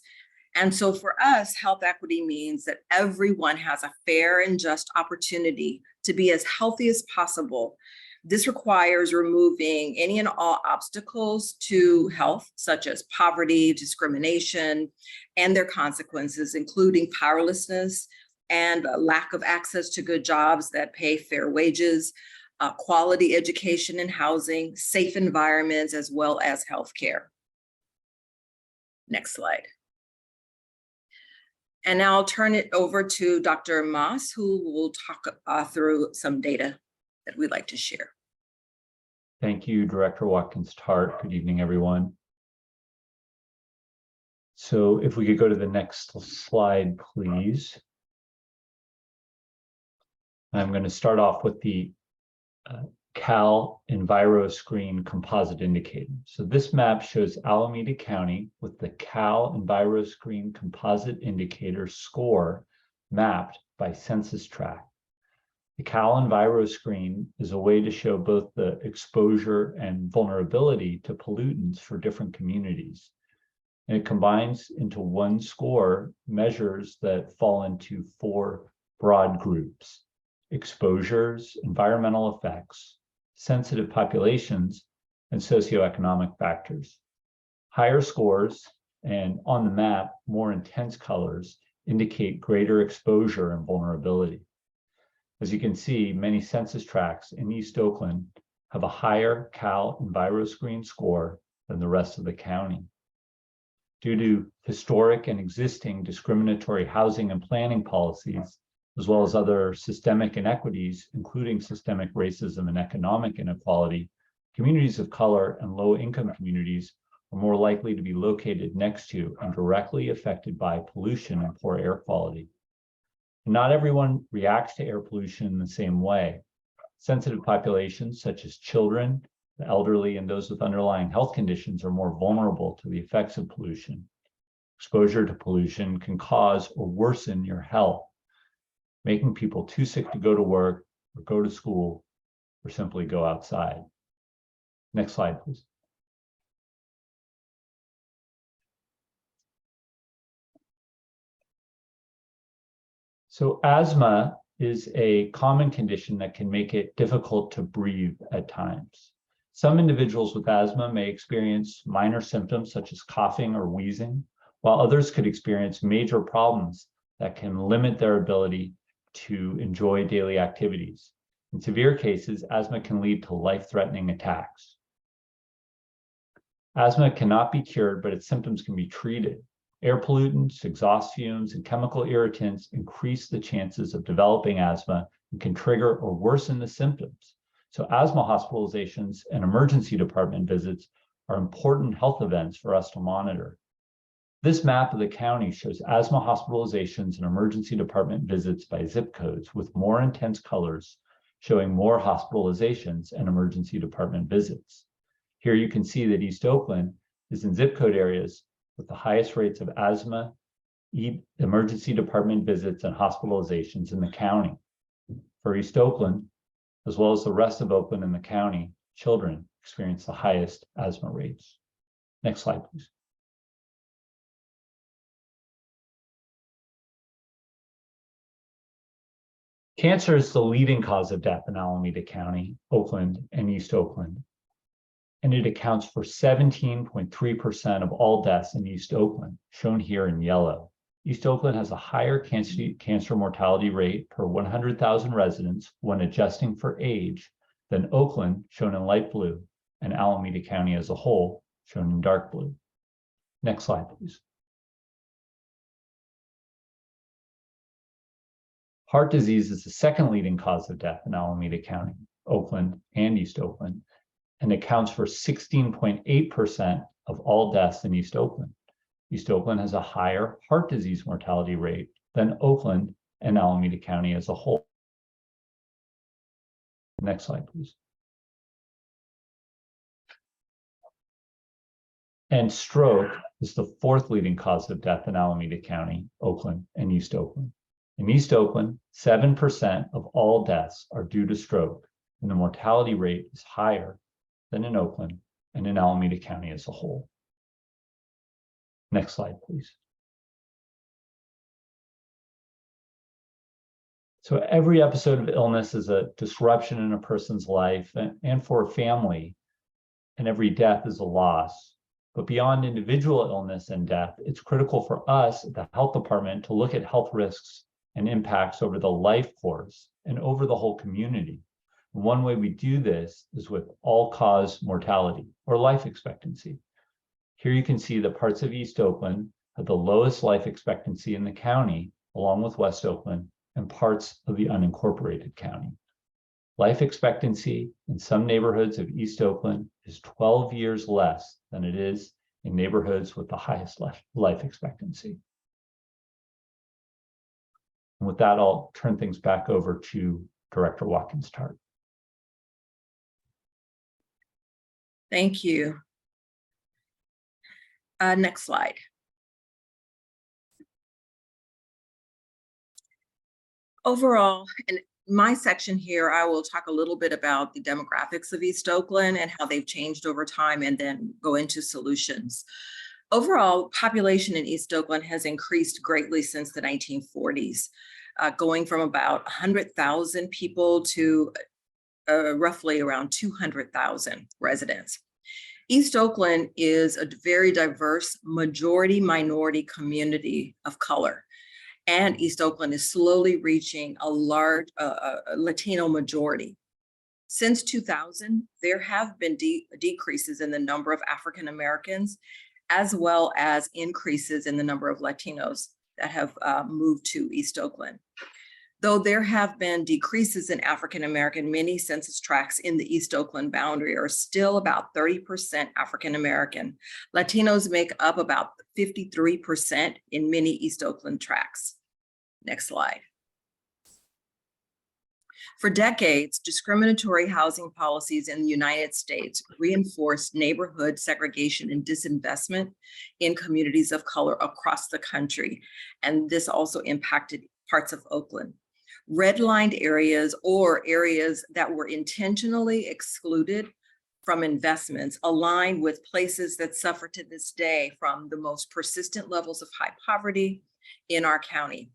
And so for us, health equity means that everyone has a fair and just opportunity to be as healthy as possible. This requires removing any and all obstacles to health, such as poverty, discrimination, and their consequences, including powerlessness and lack of access to good jobs that pay fair wages, quality education and housing, safe environments, as well as healthcare. Next slide. And now I'll turn it over to Dr. Moss, who will talk through some data that we'd like to share. Thank you, Director Watkins-Tart. Good evening, everyone. So if we could go to the next slide, please. I'm going to start off with the Cal EnviroScreen composite indicator. So this map shows Alameda County with the Cal EnviroScreen composite indicator score mapped by census tract. The Cal EnviroScreen is a way to show both the exposure and vulnerability to pollutants for different communities. And it combines into one score measures that fall into 4 broad groups: exposures, environmental effects, sensitive populations, and socioeconomic factors. Higher scores and on the map, more intense colors indicate greater exposure and vulnerability. As you can see, many census tracts in East Oakland have a higher Cal EnviroScreen score than the rest of the county. Due to historic and existing discriminatory housing and planning policies, as well as other systemic inequities, including systemic racism and economic inequality, communities of color and low-income communities are more likely to be located next to and directly affected by pollution and poor air quality. Not everyone reacts to air pollution in the same way. Sensitive populations, such as children, the elderly, and those with underlying health conditions are more vulnerable to the effects of pollution. Exposure to pollution can cause or worsen your health, making people too sick to go to work or go to school or simply go outside. Next slide, please. So asthma is a common condition that can make it difficult to breathe at times. Some individuals with asthma may experience minor symptoms such as coughing or wheezing, while others could experience major problems that can limit their ability to enjoy daily activities. In severe cases, asthma can lead to life-threatening attacks. Asthma cannot be cured, but its symptoms can be treated. Air pollutants, exhaust fumes, and chemical irritants increase the chances of developing asthma and can trigger or worsen the symptoms. So asthma hospitalizations and emergency department visits are important health events for us to monitor. This map of the county shows asthma hospitalizations and emergency department visits by zip codes with more intense colors showing more hospitalizations and emergency department visits. Here you can see that East Oakland is in zip code areas with the highest rates of asthma, emergency department visits, and hospitalizations in the county. For East Oakland, as well as the rest of Oakland and the county, children experience the highest asthma rates. Next slide, please. Cancer is the leading cause of death in Alameda County, Oakland, and East Oakland, and it accounts for 17.3% of all deaths in East Oakland, shown here in yellow. East Oakland has a higher cancer mortality rate per 100,000 residents when adjusting for age than Oakland, shown in light blue, and Alameda County as a whole, shown in dark blue. Next slide, please. Heart disease is the second leading cause of death in Alameda County, Oakland, and East Oakland, and accounts for 16.8% of all deaths in East Oakland. East Oakland has a higher heart disease mortality rate than Oakland and Alameda County as a whole. Next slide, please. And stroke is the fourth leading cause of death in Alameda County, Oakland, and East Oakland. In East Oakland, 7% of all deaths are due to stroke, and the mortality rate is higher than in Oakland and in Alameda County as a whole. Next slide, please. So every episode of illness is a disruption in a person's life and for a family, and every death is a loss. But beyond individual illness and death, it's critical for us at the health department to look at health risks and impacts over the life course and over the whole community. And one way we do this is with all-cause mortality or life expectancy. Here you can see the parts of East Oakland have the lowest life expectancy in the county, along with West Oakland and parts of the unincorporated county. Life expectancy in some neighborhoods of East Oakland is 12 years less than it is in neighborhoods with the highest life expectancy. And with that, I'll turn things back over to Director Watkins-Tart. Thank you. Next slide. Overall, in my section here, I will talk a little bit about the demographics of East Oakland and how they've changed over time, and then go into solutions. Overall, population in East Oakland has increased greatly since the 1940s, going from about 100,000 people to roughly around 200,000 residents. East Oakland is a very diverse majority minority community of color. And East Oakland is slowly reaching a large Latino majority. Since 2000, there have been decreases in the number of African Americans, as well as increases in the number of Latinos that have moved to East Oakland. Though there have been decreases in African American, many census tracts in the East Oakland boundary are still about 30% African American. Latinos make up about 53% in many East Oakland tracts. Next slide. For decades, discriminatory housing policies in the United States reinforced neighborhood segregation and disinvestment in communities of color across the country. And this also impacted parts of Oakland. Redlined areas, or areas that were intentionally excluded from investments, align with places that suffer to this day from the most persistent levels of high poverty in our county.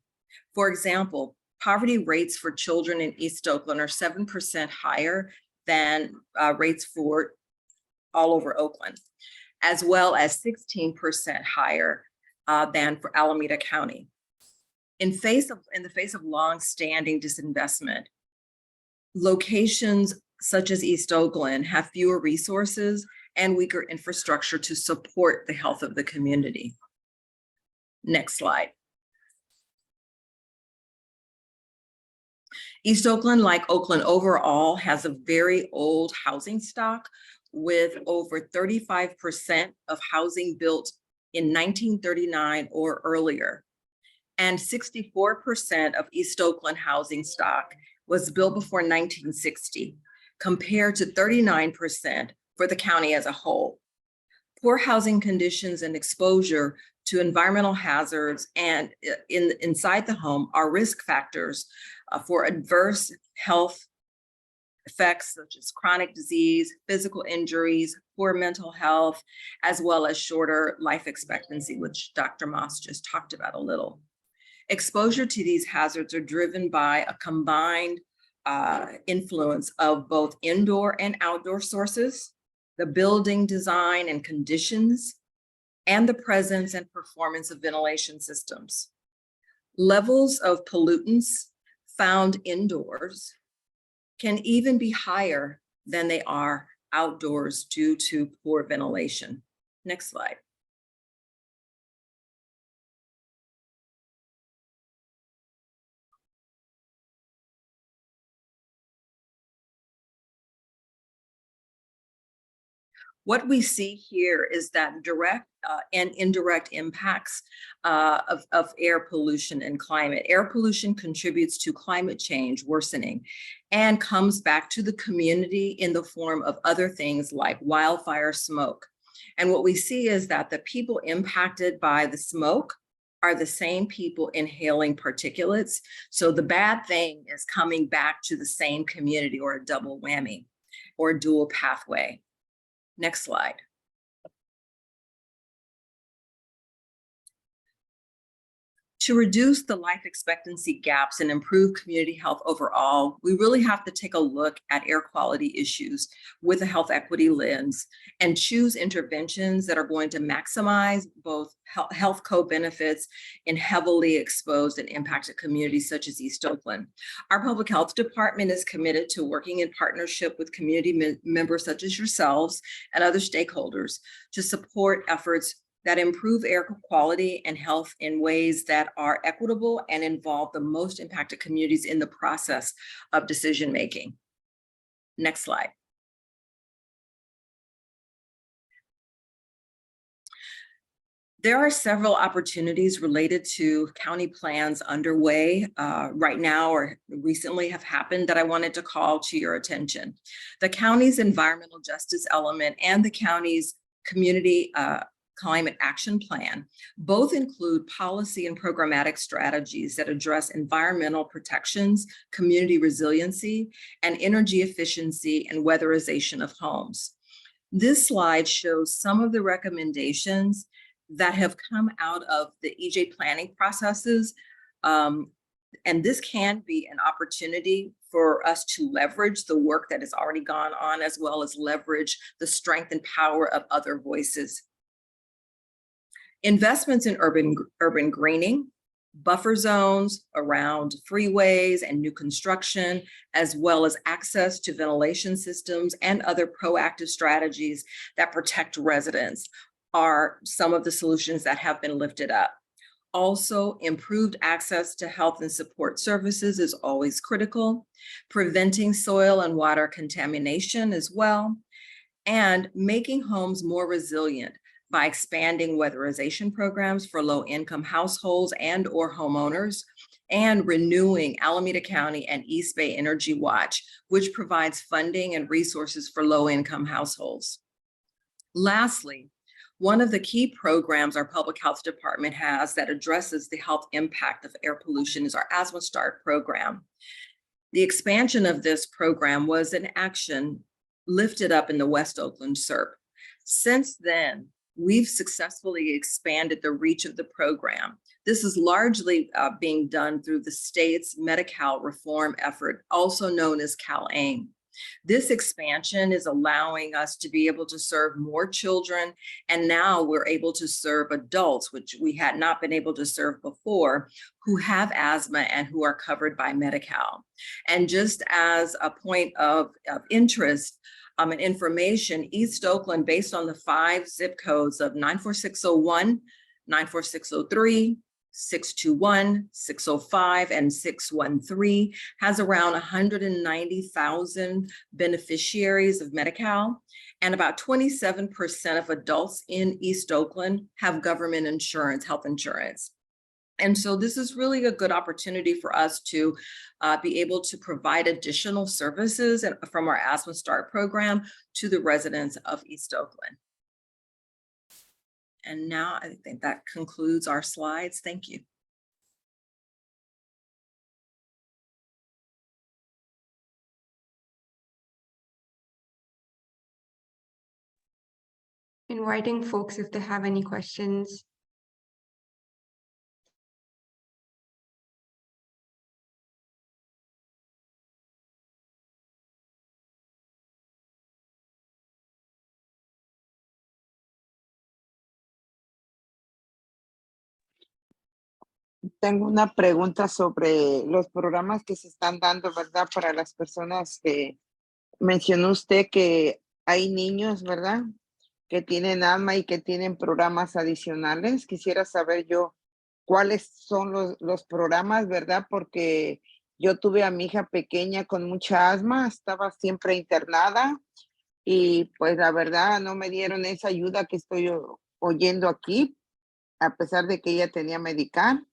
For example, poverty rates for children in East Oakland are 7% higher than rates for all over Oakland, as well as 16% higher than for Alameda County. In the face of long-standing disinvestment, locations such as East Oakland have fewer resources and weaker infrastructure to support the health of the community. Next slide. East Oakland, like Oakland overall, has a very old housing stock, with over 35% of housing built in 1939 or earlier. And 64% of East Oakland housing stock was built before 1960, compared to 39% for the county as a whole. Poor housing conditions and exposure to environmental hazards and inside the home are risk factors for adverse health effects such as chronic disease, physical injuries, poor mental health, as well as shorter life expectancy, which Dr. Moss just talked about a little. Exposure to these hazards are driven by a combined influence of both indoor and outdoor sources, the building design and conditions, and the presence and performance of ventilation systems. Levels of pollutants found indoors can even be higher than they are outdoors due to poor ventilation. Next slide. What we see here is that direct and indirect impacts of air pollution and climate. Air pollution contributes to climate change worsening and comes back to the community in the form of other things like wildfire smoke. And what we see is that the people impacted by the smoke are the same people inhaling particulates. So the bad thing is coming back to the same community, or a double whammy or a dual pathway. Next slide. To reduce the life expectancy gaps and improve community health overall, we really have to take a look at air quality issues with a health equity lens and choose interventions that are going to maximize both health co-benefits in heavily exposed and impacted communities such as East Oakland. Our public health department is committed to working in partnership with community members such as yourselves and other stakeholders to support efforts that improve air quality and health in ways that are equitable and involve the most impacted communities in the process of decision-making. Next slide. There are several opportunities related to county plans underway right now or recently have happened that I wanted to call to your attention. The county's environmental justice element and the county's community climate action plan both include policy and programmatic strategies that address environmental protections, community resiliency, and energy efficiency and weatherization of homes. This slide shows some of the recommendations that have come out of the EJ planning processes. And this can be an opportunity for us to leverage the work that has already gone on, as well as leverage the strength and power of other voices. Investments in urban greening, buffer zones around freeways and new construction, as well as access to ventilation systems and other proactive strategies that protect residents are some of the solutions that have been lifted up. Also, improved access to health and support services is always critical, preventing soil and water contamination as well, and making homes more resilient by expanding weatherization programs for low-income households and or homeowners, and renewing Alameda County and East Bay Energy Watch, which provides funding and resources for low-income households. Lastly, one of the key programs our public health department has that addresses the health impact of air pollution is our Asthma Start program. The expansion of this program was an action lifted up in the West Oakland SERP. Since then, we've successfully expanded the reach of the program. This is largely being done through the state's Medi-Cal reform effort, also known as CalAIM. This expansion is allowing us to be able to serve more children, and now we're able to serve adults, which we had not been able to serve before, who have asthma and who are covered by Medi-Cal. And just as a point of interest, and information, East Oakland, based on the 5 zip codes of 94601, 94603, 621, 605, and 613, has around 190,000 beneficiaries of Medi-Cal, and about 27% of adults in East Oakland have government insurance, health insurance. And so this is really a good opportunity for us to be able to provide additional services from our Asthma Start program to the residents of East Oakland. And now I think that concludes our slides. Thank you. Inviting folks if they have any questions. Tengo una pregunta sobre los programas que se están dando, ¿verdad? Para las personas que mencionó usted que hay niños, ¿verdad? Que tienen asma y que tienen programas adicionales. Quisiera saber yo cuáles son los programas, ¿verdad? Porque yo tuve a mi hija pequeña con mucha asma, estaba siempre internada Y pues la verdad no me dieron esa ayuda que estoy oyendo aquí, a pesar de que ella tenía medical.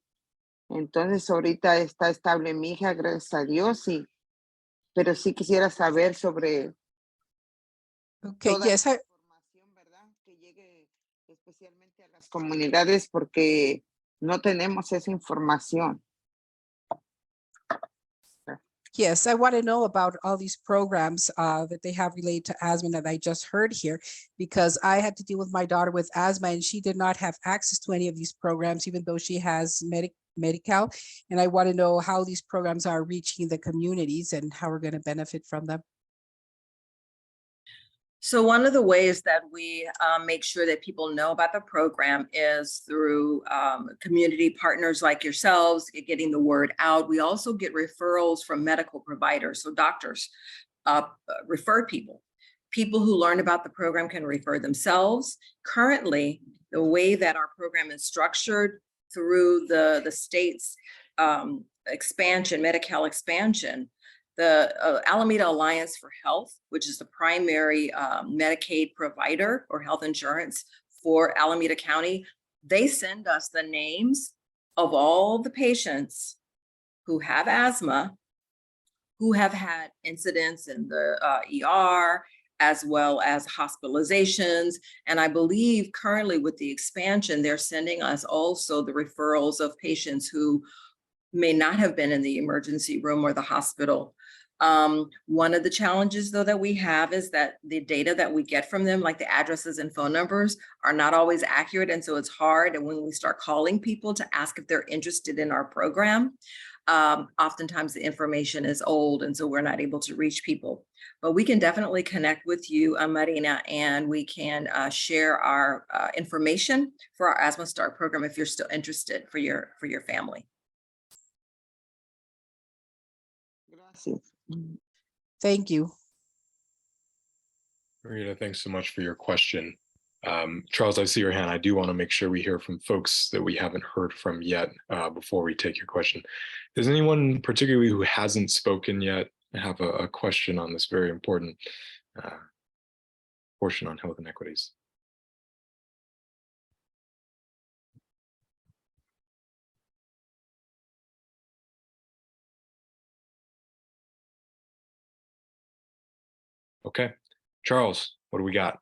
Entonces ahorita está estable mi hija, gracias a Dios, pero sí quisiera saber sobre Okay, toda yes, esa información, ¿verdad? Que llegue especialmente a las comunidades porque no tenemos esa información. yes, I want to know about all these programs that they have related to asthma that I just heard here, because I had to deal with my daughter with asthma and she did not have access to any of these programs, even though she has Medi-Cal. And I want to know how these programs are reaching the communities and how we're going to benefit from them. So one of the ways that we make sure that people know about the program is through community partners like yourselves, getting the word out. We also get referrals from medical providers. So doctors refer people. People who learn about the program can refer themselves. Currently, the way that our program is structured through the state's expansion, Medi-Cal expansion, the Alameda Alliance for Health, which is the primary Medicaid provider or health insurance for Alameda County, they send us the names of all the patients who have asthma, who have had incidents in the ER, as well as hospitalizations. And I believe currently with the expansion, they're sending us also the referrals of patients who may not have been in the emergency room or the hospital. One of the challenges though that we have is that the data that we get from them, like the addresses and phone numbers, are not always accurate. And so it's hard. And when we start calling people to ask if they're interested in our program, oftentimes the information is old and so we're not able to reach people. But we can definitely connect with you, Marina, and we can share our information for our Asthma Start program if you're still interested for your family. Gracias. Thank you. Marina, thanks so much for your question. Charles, I see your hand. I do want to make sure we hear from folks that we haven't heard from yet before we take your question. Does anyone particularly who hasn't spoken yet have a question on this very important portion on health inequities? Okay, Charles, what do we got?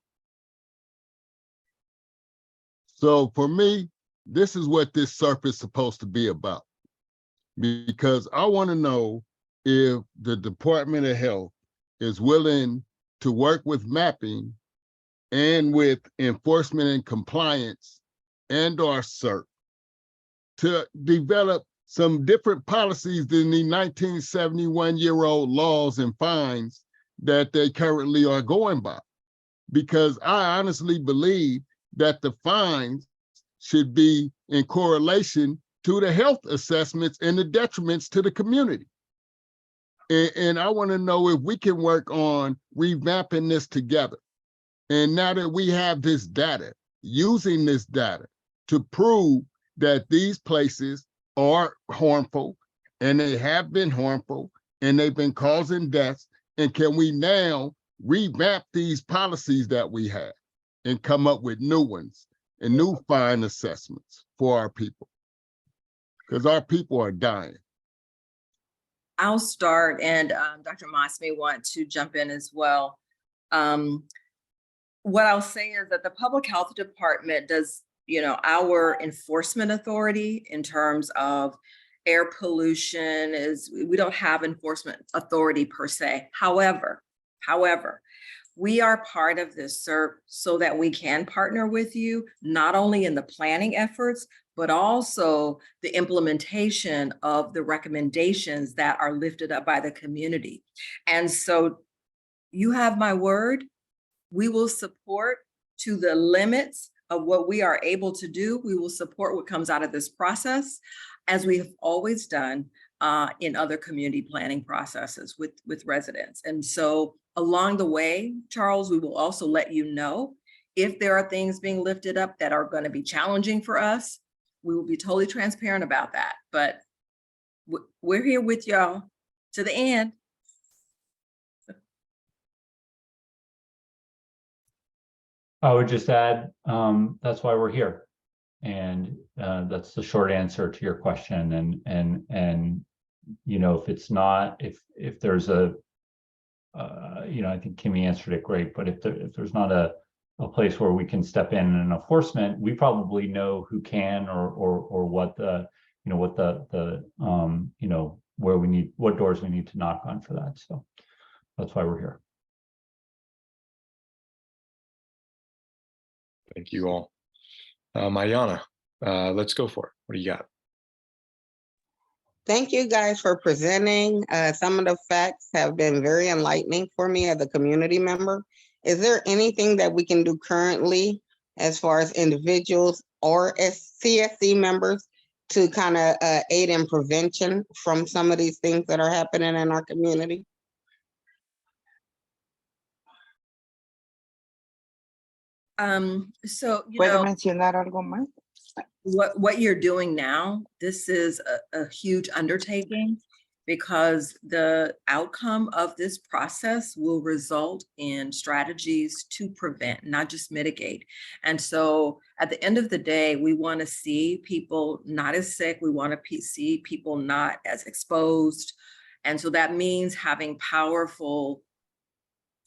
So for me, this is what this SERP is supposed to be about. Because I want to know if the Department of Health is willing to work with mapping and with enforcement and compliance and our SERP to develop some different policies than the 1971-year-old laws and fines that they currently are going by. Because I honestly believe that the fines should be in correlation to the health assessments and the detriments to the community. And I want to know if we can work on revamping this together. And now that we have this data, using this data to prove that these places are harmful and they have been harmful and they've been causing deaths, and can we now revamp these policies that we have and come up with new ones and new fine assessments for our people? Because our people are dying. I'll start, and Dr. Moss may want to jump in as well. What I'll say is that the Public Health Department does, our enforcement authority in terms of air pollution we don't have enforcement authority per se. However, we are part of this SERP so that we can partner with you, not only in the planning efforts, but also the implementation of the recommendations that are lifted up by the community. And so you have my word, we will support to the limits of what we are able to do. We will support what comes out of this process, as we have always done in other community planning processes with residents. And so along the way, Charles, we will also let you know if there are things being lifted up that are going to be challenging for us. We will be totally transparent about that, but we're here with y'all to the end. I would just add, that's why we're here. And that's the short answer to your question. And you know, if it's not, if there's a, you know, I think Kimmy answered it great, but if there's not a place where we can step in an enforcement, we probably know who can or what the, you know, what the you know, where we need, what doors we need to knock on for that. So that's why we're here. Thank you all. Mariana, let's go for it. What do you got? Thank you guys for presenting. Some of the facts have been very enlightening for me as a community member. Is there anything that we can do currently as far as individuals or as CSC members to kind of aid in prevention from some of these things that are happening in our community? So, you ¿Puede know, mencionar algo más? what you're doing now, this is a huge undertaking because the outcome of this process will result in strategies to prevent, not just mitigate. And so at the end of the day, we want to see people not as sick. We want to see people not as exposed. And so that means having powerful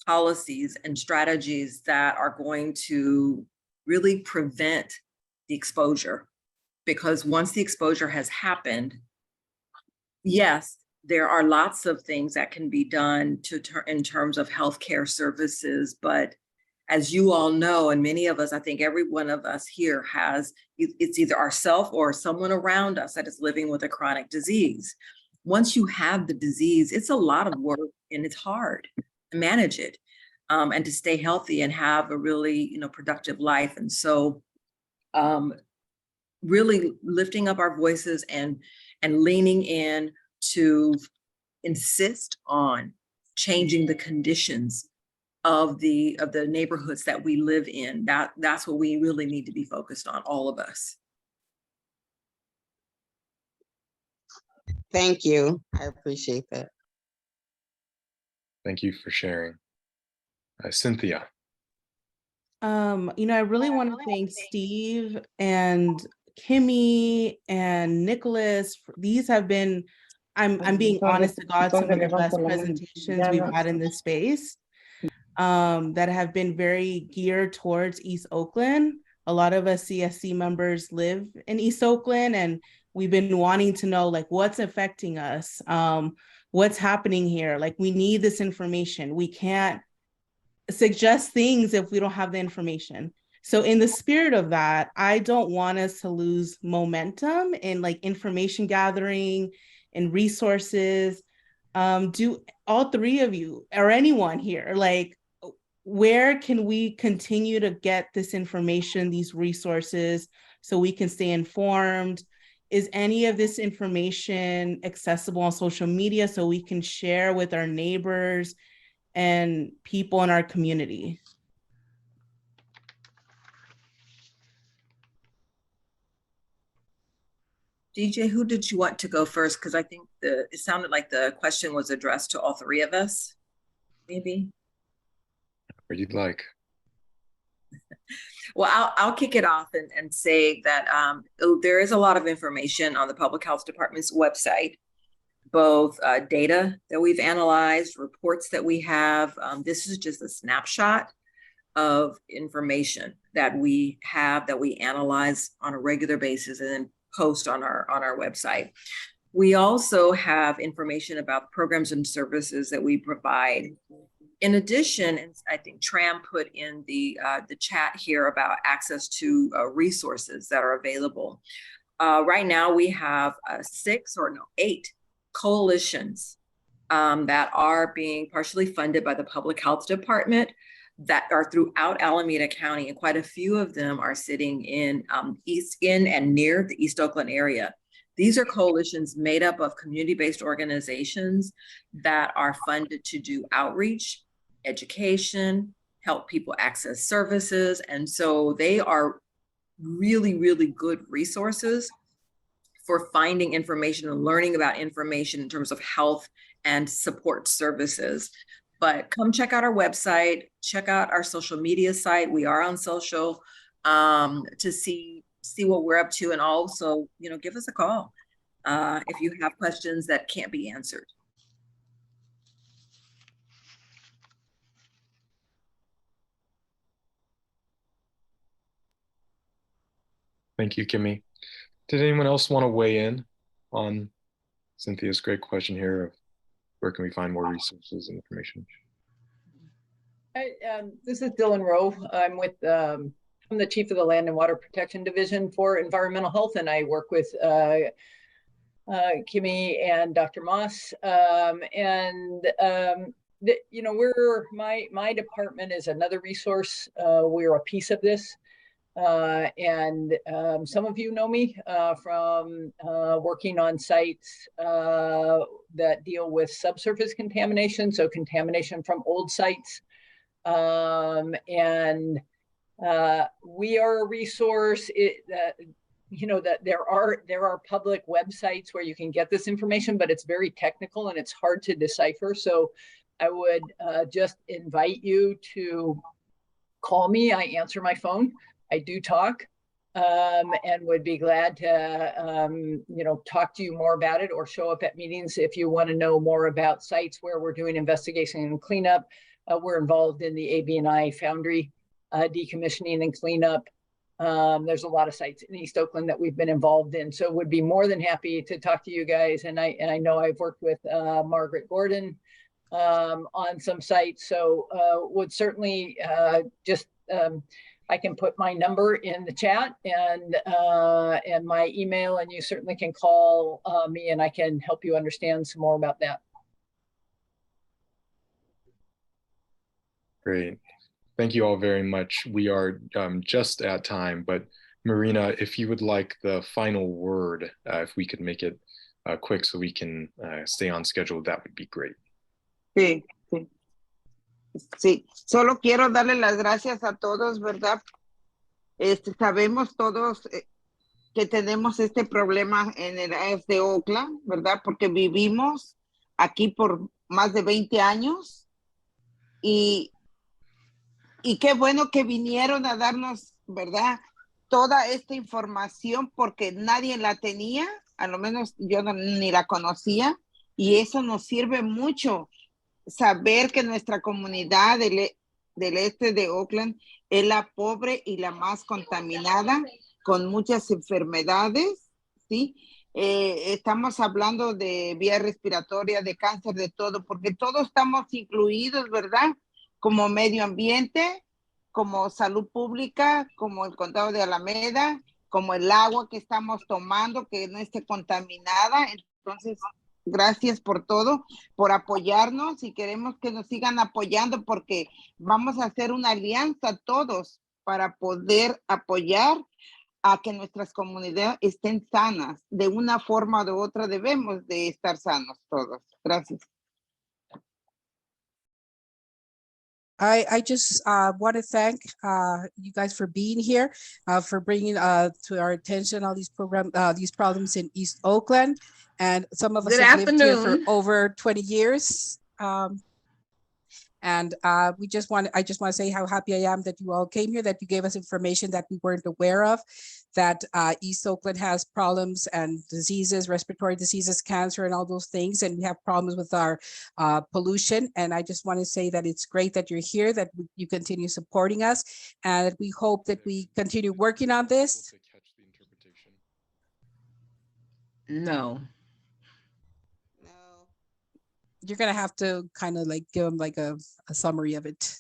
policies and strategies that are going to really prevent the exposure. Because once the exposure has happened, yes, there are lots of things that can be done in terms of healthcare services, but as you all know, and many of us, I think every one of us here has, it's either ourselves or someone around us that is living with a chronic disease. Once you have the disease, it's a lot of work and it's hard to manage it and to stay healthy and have a really, you know, productive life. And so really lifting up our voices and leaning in to insist on changing the conditions of the neighborhoods that we live in. That's what we really need to be focused on, all of us. Thank you. I appreciate that. Thank you for sharing. Cynthia. You know, I really want to thank Steve and Kimmy and Nicholas. These have been, I'm being honest to God, some of the best presentations we've had in this space that have been very geared towards East Oakland. A lot of us CSC members live in East Oakland, and we've been wanting to know, like, what's affecting us, what's happening here. Like, we need this information. We can't suggest things if we don't have the information. So in the spirit of that, I don't want us to lose momentum in like information gathering and resources. Do all three of you or anyone here, like, where can we continue to get this information, these resources, so we can stay informed? Is any of this information accessible on social media so we can share with our neighbors and people in our community? DJ, who did you want to go first? Because I think it sounded like the question was addressed to all three of us, maybe. Or you'd like. Well, I'll kick it off and say that there is a lot of information on the Public Health Department's website, both data that we've analyzed, reports that we have. This is just a snapshot of information that we have, that we analyze on a regular basis and then post on our website. We also have information about programs and services that we provide. In addition, and I think Tram put in the chat here about access to resources that are available. Right now we have 8 coalitions that are being partially funded by the Public Health Department that are throughout Alameda County, and quite a few of them are sitting in and near the East Oakland area. These are coalitions made up of community-based organizations that are funded to do outreach, education, help people access services. And so they are really, really good resources for finding information and learning about information in terms of health and support services. But come check out our website, check out our social media site. We are on social to see what we're up to, and also, give us a call if you have questions that can't be answered. Thank you, Kimmy. Did anyone else want to weigh in on Cynthia's great question here of where can we find more resources and information? This is Dylan Rowe. I'm the chief of the Land and Water Protection Division for Environmental Health, and I work with Kimmy and Dr. Moss. My department is another resource. We're a piece of this. Some of you know me from working on sites that deal with subsurface contamination, so contamination from old sites. We are a resource that there are public websites where you can get this information, but it's very technical and it's hard to decipher. So I would just invite you to call me. I answer my phone. I do talk, and would be glad to talk to you more about it, or show up at meetings if you want to know more about sites where we're doing investigation and cleanup. We're involved in the ABNI Foundry decommissioning and cleanup. There's a lot of sites in East Oakland that we've been involved in, so would be more than happy to talk to you guys. And I know I've worked with Margaret Gordon on some sites, so would certainly I can put my number in the chat and my email, and you certainly can call me and I can help you understand some more about that. Great. Thank you all very much. We are just at time, but Marina, if you would like the final word, if we could make it quick so we can stay on schedule, that would be great. Sí, sí. Sí, solo quiero darle las gracias a todos, ¿verdad? Sabemos todos que tenemos este problema en el AF de Oakland, ¿verdad? Porque vivimos aquí por más de 20 años y qué bueno que vinieron a darnos, ¿verdad? Toda esta información, porque nadie la tenía, a lo menos yo ni la conocía, y eso nos sirve mucho. Saber que nuestra comunidad del este de Oakland es la pobre y la más contaminada, con muchas enfermedades, ¿sí? Estamos hablando de vía respiratoria, de cáncer, de todo, porque todos estamos incluidos, ¿verdad? Como medio ambiente, como salud pública, como el condado de Alameda, como el agua que estamos tomando, que no esté contaminada. Entonces, gracias por todo, por apoyarnos, y queremos que nos sigan apoyando, porque vamos a hacer una alianza todos para poder apoyar a que nuestras comunidades estén sanas. De una forma o de otra debemos de estar sanos todos. Gracias. I just want to thank you guys for being here, for bringing to our attention all these problems in East Oakland. And some of us Good have lived here for afternoon. over 20 years. I just want to say how happy I am that you all came here, that you gave us information that we weren't aware of, that East Oakland has problems and diseases, respiratory diseases, cancer, and all those things. And we have problems with our pollution. And I just want to say that it's great that you're here, that you continue supporting us, and that we hope that we continue working on this. No. You're going to have to kind of like give them like a summary of it.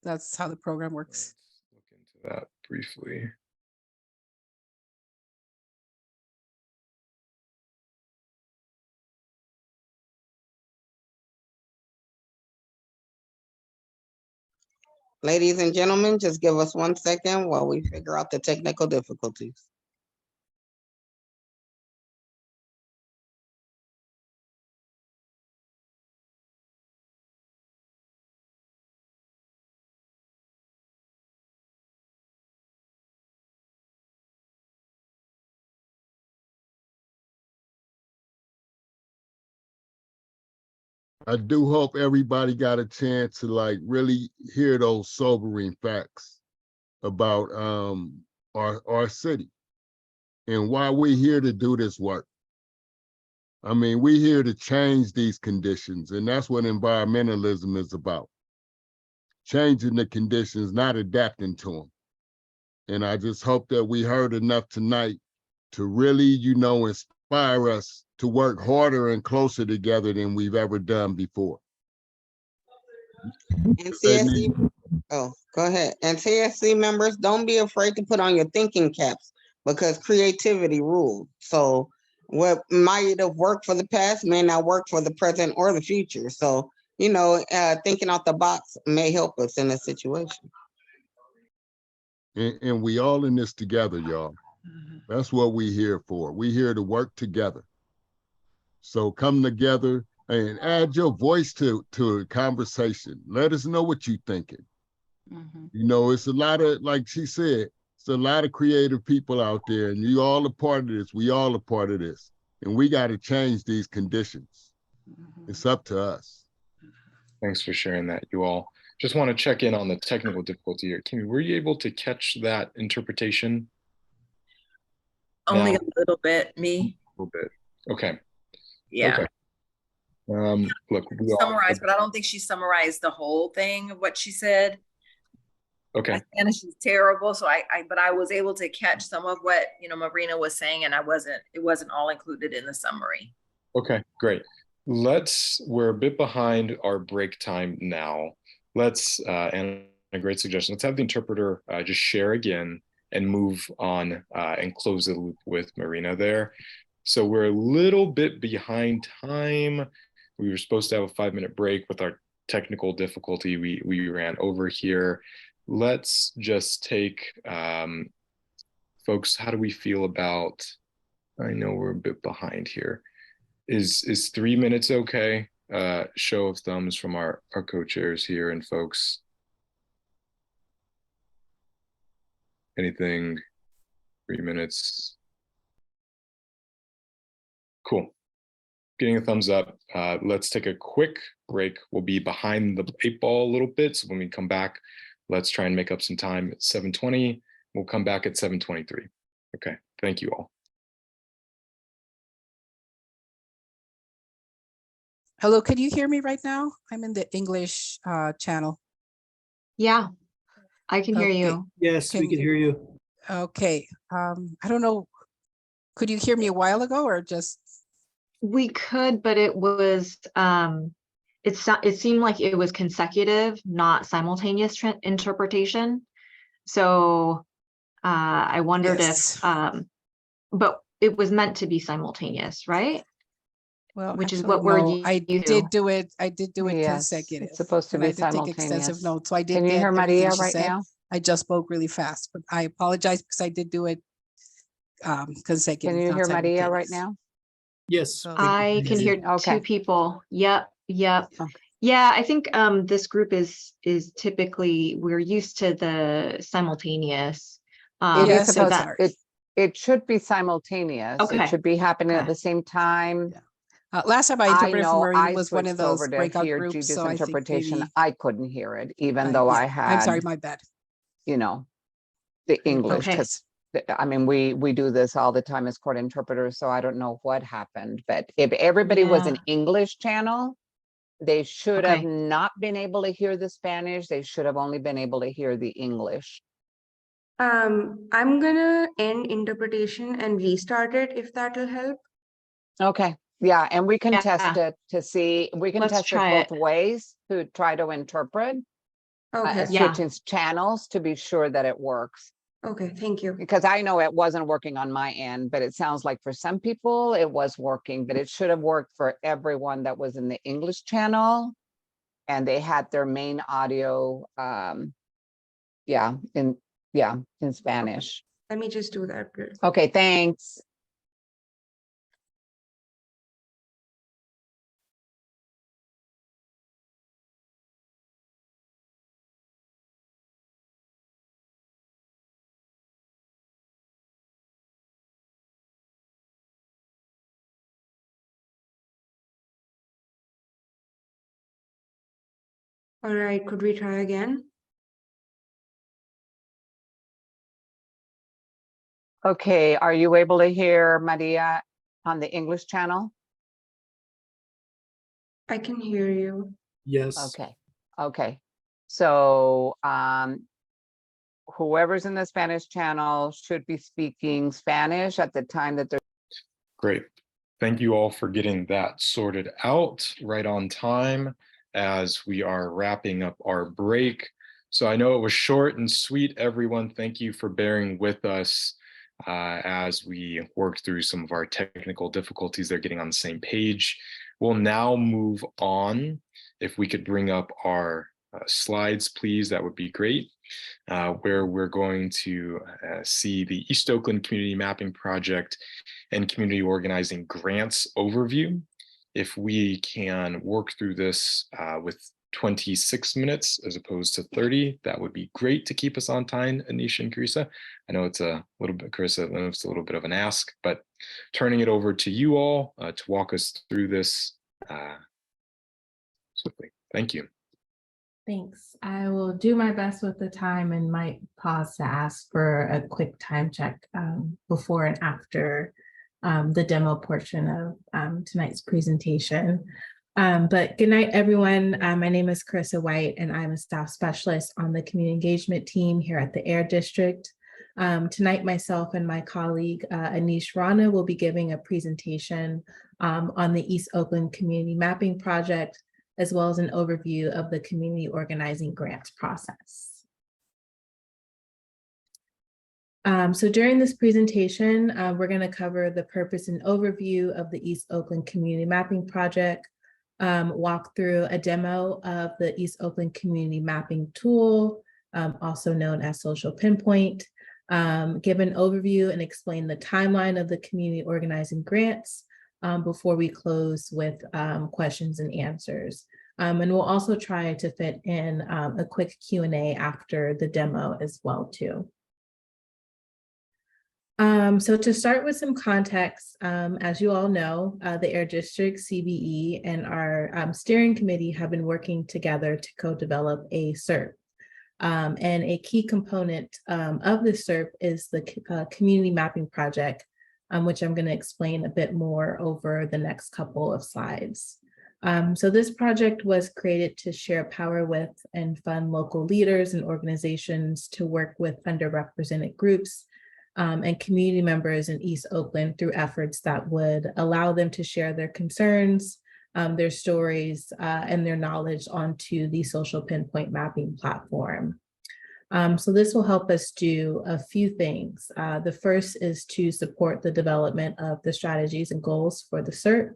That's how the program works. Let's look into that briefly. Ladies and gentlemen, just give us 1 second while we figure out the technical difficulties. I do hope everybody got a chance to like really hear those sobering facts about our city and why we're here to do this work. I mean, we're here to change these conditions, and that's what environmentalism is about. Changing the conditions, not adapting to them. And I just hope that we heard enough tonight to really, inspire us to work harder and closer together than we've ever done before. And CSC, oh, go ahead. And CSC members, don't be afraid to put on your thinking caps because creativity rules. So what might have worked for the past may not work for the present or the future. So, thinking out the box may help us in a situation. And we all in this together, y'all. That's what we're here for. We're here to work together. So come together and add your voice to a conversation. Let us know what you're thinking. It's a lot of, like she said, it's a lot of creative people out there, and you all a part of this. We all a part of this. And we got to change these conditions. It's up to us. Thanks for sharing that, you all. Just want to check in on the technical difficulty here. Kimmy, were you able to catch that interpretation? Only No. a little bit, me. A little bit. Okay. Yeah. Okay. Look, we all, Summarized, but I don't think she summarized the whole thing of what she said. okay. My Spanish is terrible, so but I was able to catch some of what Marina was saying, and it wasn't all included in the summary. Okay, great. We're a bit behind our break time now. And a great suggestion, let's have the interpreter just share again and move on and close the loop with Marina there. So we're a little bit behind time. We were supposed to have a 5-minute break. With our technical difficulty, we ran over here. Let's just take, folks, how do we feel about, I know we're a bit behind here. Is 3 minutes okay? Show of thumbs from our co-chairs here and folks. Anything? 3 minutes. Cool. Getting a thumbs up. Let's take a quick break. We'll be behind the 8 ball a little bit. So when we come back, let's try and make up some time at 7:20. We'll come back at 7:23. Okay, thank you all. Hello, can you hear me right now? I'm in the English channel. Yeah, I can hear Okay. you. Yes, we can hear you. Okay, I don't know. Could you hear me a while ago or just? We could, but it was it seemed like it was consecutive, not simultaneous interpretation. So I wondered Yes. if but it was meant to be simultaneous, right? Well, Which is actually, what we're no, I used did to. do it. I did do it Yes, consecutive. it's supposed to and be I did take extensive simultaneous. notes. So I did Can you get hear everything Maria she right said. now? I just spoke really fast, but I apologize because I did do it consecutive. Can you not hear Maria right simultaneous. now? Yes. So- I can hear Okay. 2 people. Yep. Okay. Yeah, I think this group is typically, we're used to the simultaneous. It is Yes, so supposed, that it should be simultaneous. It Okay. should be happening at Okay. the same time. Last time I I interpreted for know Marina I was one of switched those over to breakout hear groups. Judy's So I think interpretation. maybe, I couldn't hear it, even though I yeah. had, I'm sorry, my bad. The English, Okay. because I mean, we do this all the time as court interpreters, so I don't know what happened. But if everybody was an English channel, they should have Okay. not been able to hear the Spanish. They should have only been able to hear the English. I'm gonna end interpretation and restart it if that'll help. Okay, yeah, and we can test Yeah. it to see, we can Let's test it try both ways to try to interpret, Okay, Yeah. switching channels to be sure that it works. okay, thank you. Because I know it wasn't working on my end, but it sounds like for some people it was working, but it should have worked for everyone that was in the English channel. And they had their main audio, in Spanish. Let me just do that. Okay, thanks. All right, could we try again? Okay, are you able to hear Maria on the English channel? I can hear you. Yes. Okay, okay. So whoever's in the Spanish channel should be speaking Spanish at the time that they're. Great. Thank you all for getting that sorted out right on time as we are wrapping up our break. So I know it was short and sweet, everyone. Thank you for bearing with us as we worked through some of our technical difficulties. They're getting on the same page. We'll now move on. If we could bring up our slides, please, that would be great. Where we're going to see the East Oakland Community Mapping Project and Community Organizing Grants overview. If we can work through this with 26 minutes as opposed to 30, that would be great to keep us on time, Anisha and Carissa. I know it's a little bit, Carissa, I know it's a little bit of an ask, but turning it over to you all to walk us through this swiftly. Thank you. Thanks. I will do my best with the time and might pause to ask for a quick time check before and after the demo portion of tonight's presentation. But good night, everyone. My name is Carissa White, and I'm a staff specialist on the community engagement team here at the Air District. Tonight, myself and my colleague, Anish Rana, will be giving a presentation on the East Oakland Community Mapping Project, as well as an overview of the community organizing grants process. So during this presentation, we're going to cover the purpose and overview of the East Oakland Community Mapping Project, walk through a demo of the East Oakland Community Mapping Tool, also known as Social Pinpoint, give an overview and explain the timeline of the community organizing grants, before we close with questions and answers. And we'll also try to fit in a quick Q&A after the demo as well too. So to start with some context, as you all know, the Air District, CBE, and our steering committee have been working together to co-develop a SERP. And a key component of the SERP is the Community Mapping Project, which I'm going to explain a bit more over the next couple of slides. So this project was created to share power with and fund local leaders and organizations to work with underrepresented groups and community members in East Oakland through efforts that would allow them to share their concerns, their stories, and their knowledge onto the Social Pinpoint Mapping platform. So this will help us do a few things. The first is to support the development of the strategies and goals for the SERP.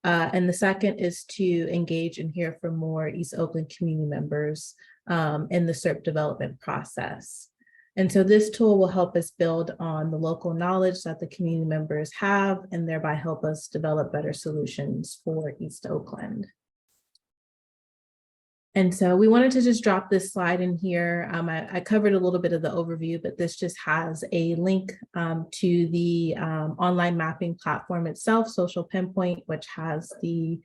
And the second is to engage and hear from more East Oakland community members in the SERP development process. And so this tool will help us build on the local knowledge that the community members have and thereby help us develop better solutions for East Oakland. And so we wanted to just drop this slide in here. I covered a little bit of the overview, but this just has a link to the online mapping platform itself, Social Pinpoint, which has the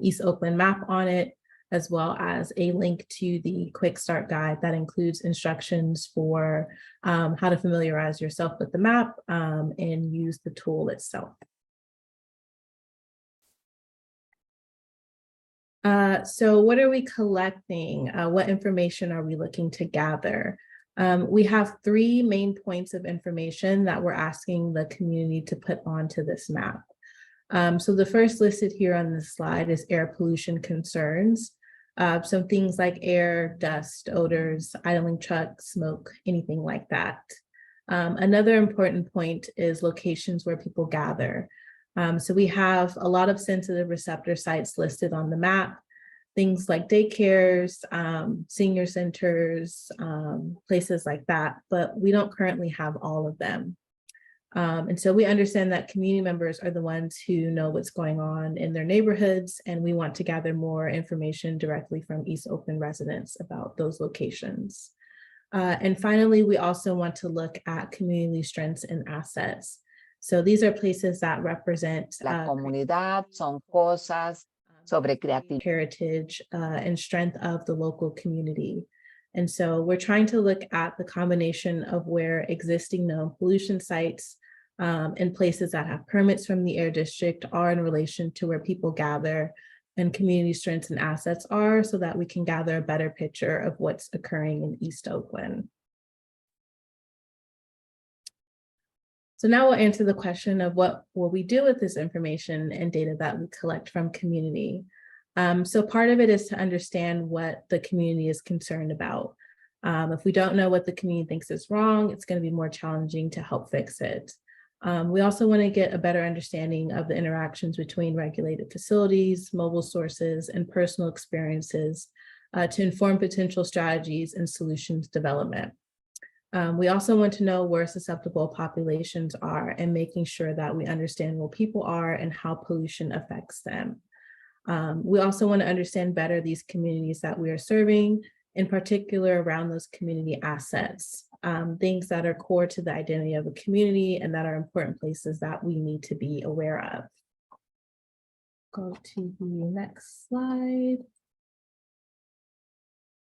East Oakland map on it, as well as a link to the quick start guide that includes instructions for how to familiarize yourself with the map and use the tool itself. So what are we collecting? What information are we looking to gather? We have three main points of information that we're asking the community to put onto this map. So the first listed here on this slide is air pollution concerns. So things like air, dust, odors, idling trucks, smoke, anything like that. Another important point is locations where people gather. So we have a lot of sensitive receptor sites listed on the map, things like daycares, senior centers, places like that, but we don't currently have all of them. And so we understand that community members are the ones who know what's going on in their neighborhoods, and we want to gather more information directly from East Oakland residents about those locations. And finally, we also want to look at community strengths and assets. So these are places that represent La comunidad, son cosas, sobre creatividad. Heritage and strength of the local community. And so we're trying to look at the combination of where existing known pollution sites and places that have permits from the Air District are in relation to where people gather and community strengths and assets are, so that we can gather a better picture of what's occurring in East Oakland. So now we'll answer the question of what will we do with this information and data that we collect from community. So part of it is to understand what the community is concerned about. If we don't know what the community thinks is wrong, it's going to be more challenging to help fix it. We also want to get a better understanding of the interactions between regulated facilities, mobile sources, and personal experiences to inform potential strategies and solutions development. We also want to know where susceptible populations are and making sure that we understand where people are and how pollution affects them. We also want to understand better these communities that we are serving, in particular around those community assets, things that are core to the identity of a community and that are important places that we need to be aware of. Go to the next slide.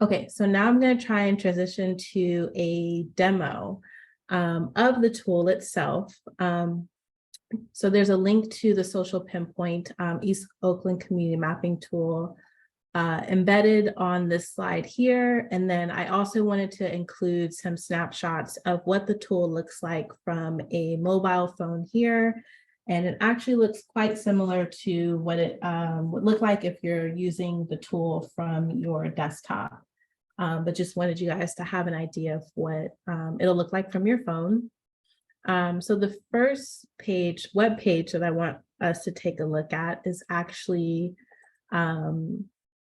Okay, so now I'm going to try and transition to a demo of the tool itself. So there's a link to the Social Pinpoint East Oakland Community Mapping Tool embedded on this slide here. And then I also wanted to include some snapshots of what the tool looks like from a mobile phone here. And it actually looks quite similar to what it would look like if you're using the tool from your desktop. But just wanted you guys to have an idea of what it'll look like from your phone. So the first page, web page that I want us to take a look at is actually the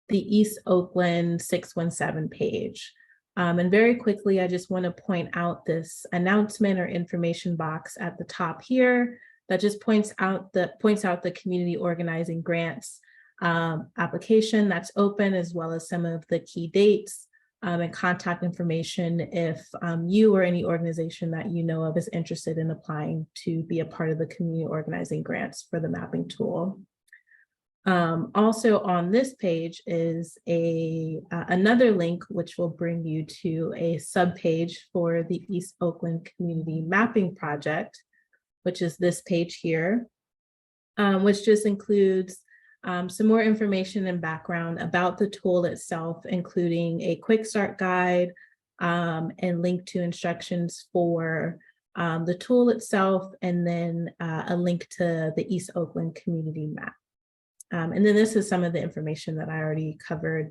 East Oakland 617 page. And very quickly, I just want to point out this announcement or information box at the top here that just points out the community organizing grants application that's open, as well as some of the key dates and contact information if you or any organization that you know of is interested in applying to be a part of the community organizing grants for the mapping tool. Also on this page is another link which will bring you to a subpage for the East Oakland Community Mapping Project, which is this page here, which just includes some more information and background about the tool itself, including a quick start guide and link to instructions for the tool itself, and then a link to the East Oakland Community Map. And then this is some of the information that I already covered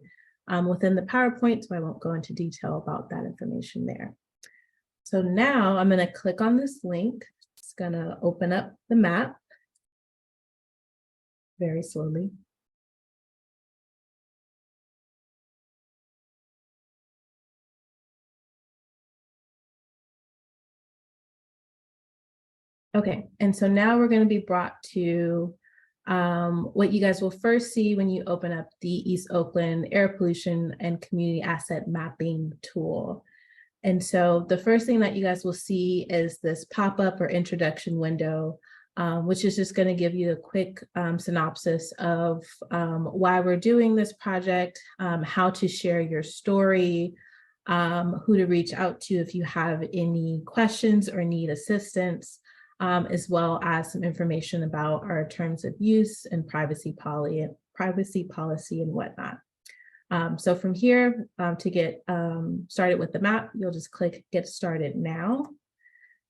within the PowerPoint, so I won't go into detail about that information there. So now I'm going to click on this link. It's going to open up the map very slowly. Okay, and so now we're going to be brought to what you guys will first see when you open up the East Oakland Air Pollution and Community Asset Mapping tool. And so the first thing that you guys will see is this pop-up or introduction window, which is just going to give you a quick synopsis of why we're doing this project, how to share your story, who to reach out to if you have any questions or need assistance, as well as some information about our terms of use and privacy policy and whatnot. So from here, to get started with the map, you'll just click Get Started Now.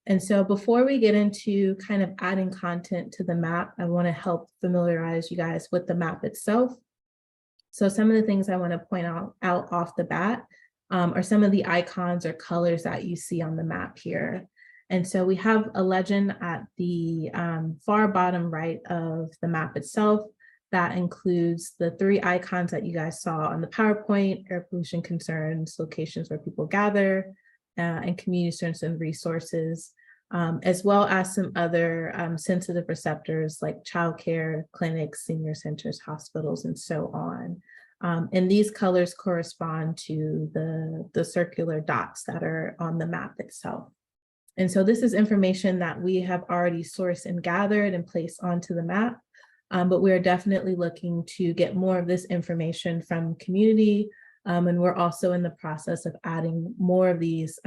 And so before we get into kind of adding content to the map, I want to help familiarize you guys with the map itself. So some of the things I want to point out off the bat are some of the icons or colors that you see on the map here. And so we have a legend at the far bottom right of the map itself that includes the 3 icons that you guys saw on the PowerPoint: air pollution concerns, locations where people gather, and community strengths and resources, as well as some other sensitive receptors like childcare, clinics, senior centers, hospitals, and so on. And these colors correspond to the circular dots that are on the map itself. And so this is information that we have already sourced and gathered and placed onto the map. But we're definitely looking to get more of this information from community. And we're also in the process of adding more of these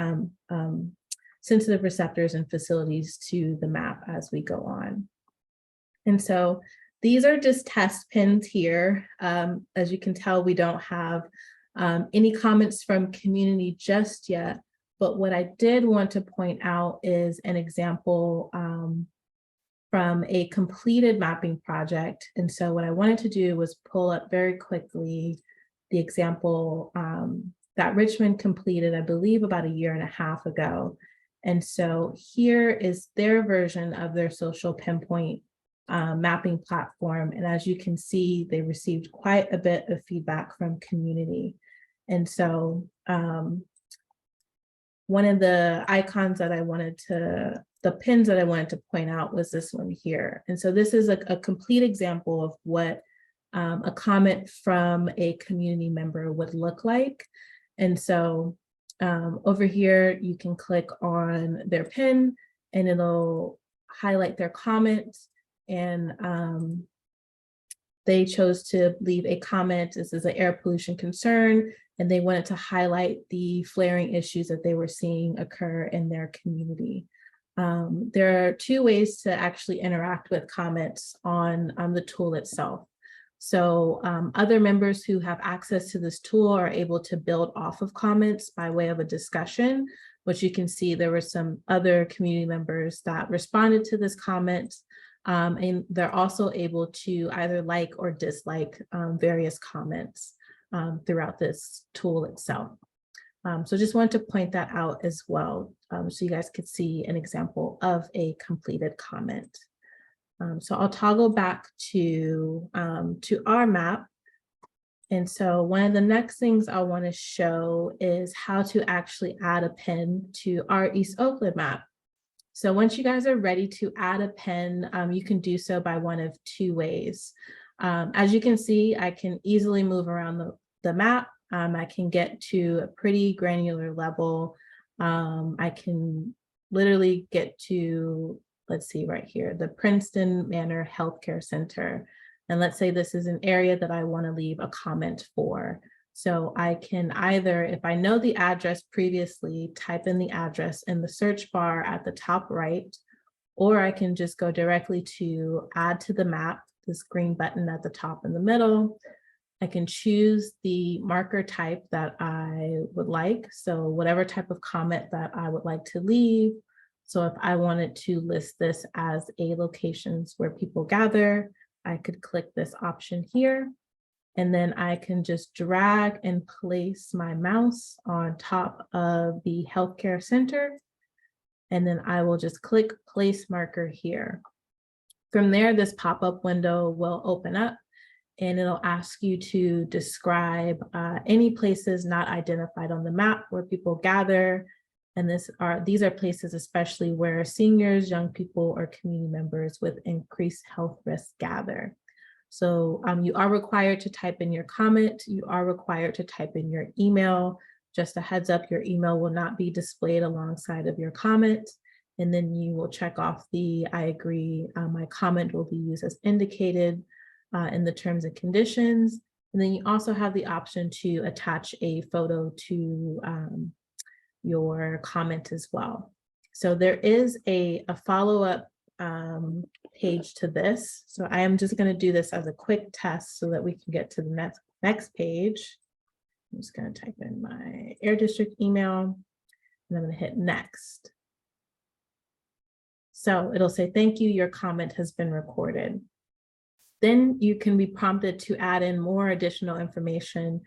sensitive receptors and facilities to the map as we go on. And so these are just test pins here. As you can tell, we don't have any comments from community just yet. But what I did want to point out is an example from a completed mapping project. And so what I wanted to do was pull up very quickly the example that Richmond completed, I believe, about 1.5 years ago. And so here is their version of their social pinpoint mapping platform. And as you can see, they received quite a bit of feedback from community. And so one of the icons that I wanted to, the pins that I wanted to point out was this one here. And so this is a complete example of what a comment from a community member would look like. And so over here, you can click on their pin and it'll highlight their comment. And they chose to leave a comment. This is an air pollution concern, and they wanted to highlight the flaring issues that they were seeing occur in their community. There are 2 ways to actually interact with comments on the tool itself. So other members who have access to this tool are able to build off of comments by way of a discussion, which you can see there were some other community members that responded to this comment. And they're also able to either like or dislike various comments throughout this tool itself. So just wanted to point that out as well, so you guys could see an example of a completed comment. So I'll toggle back to our map. And so one of the next things I want to show is how to actually add a pin to our East Oakland map. So once you guys are ready to add a pin, you can do so by one of 2 ways. As you can see, I can easily move around the map. I can get to a pretty granular level. I can literally get to, let's see right here, the Princeton Manor Healthcare Center. And let's say this is an area that I want to leave a comment for. So I can either, if I know the address previously, type in the address in the search bar at the top right, or I can just go directly to add to the map, this green button at the top in the middle. I can choose the marker type that I would like. So whatever type of comment that I would like to leave. So if I wanted to list this as a locations where people gather, I could click this option here. And then I can just drag and place my mouse on top of the healthcare center. And then I will just click place marker here. From there, this pop-up window will open up and it'll ask you to describe any places not identified on the map where people gather. And these are places especially where seniors, young people, or community members with increased health risks gather. So you are required to type in your comment. You are required to type in your email. Just a heads up, your email will not be displayed alongside of your comment. And then you will check off the I agree. My comment will be used as indicated in the terms and conditions. And then you also have the option to attach a photo to your comment as well. So there is a follow-up page to this. So I am just going to do this as a quick test so that we can get to the next page. I'm just going to type in my Air District email and I'm going to hit next. So it'll say, thank you, your comment has been recorded. Then you can be prompted to add in more additional information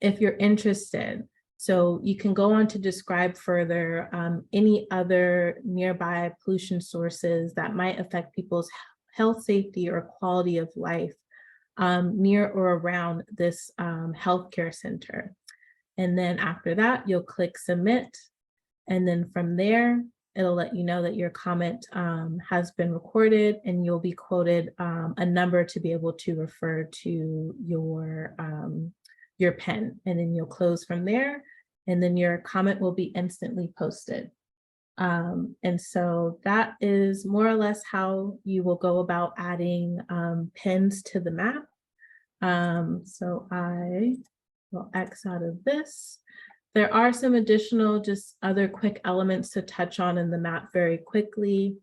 if you're interested. So you can go on to describe further any other nearby pollution sources that might affect people's health, safety, or quality of life near or around this healthcare center. And then after that, you'll click submit. And then from there, it'll let you know that your comment has been recorded and you'll be quoted a number to be able to refer to your pen. And then you'll close from there and then your comment will be instantly posted. And so that is more or less how you will go about adding pins to the map. So I will X out of this. There are some additional just other quick elements to touch on in the map very quickly.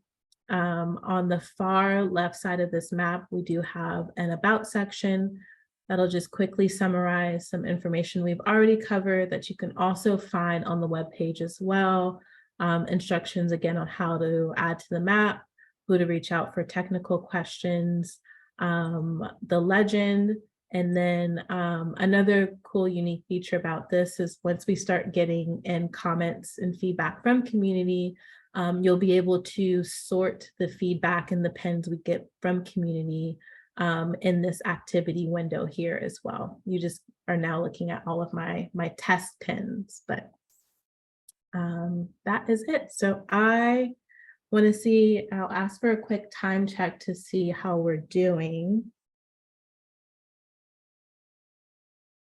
On the far left side of this map, we do have an about section that'll just quickly summarize some information we've already covered that you can also find on the webpage as well. Instructions again on how to add to the map, who to reach out for technical questions, the legend, and then another cool unique feature about this is once we start getting in comments and feedback from community, you'll be able to sort the feedback and the pins we get from community in this activity window here as well. You just are now looking at all of my test pins, but that is it. So I want to see, I'll ask for a quick time check to see how we're doing.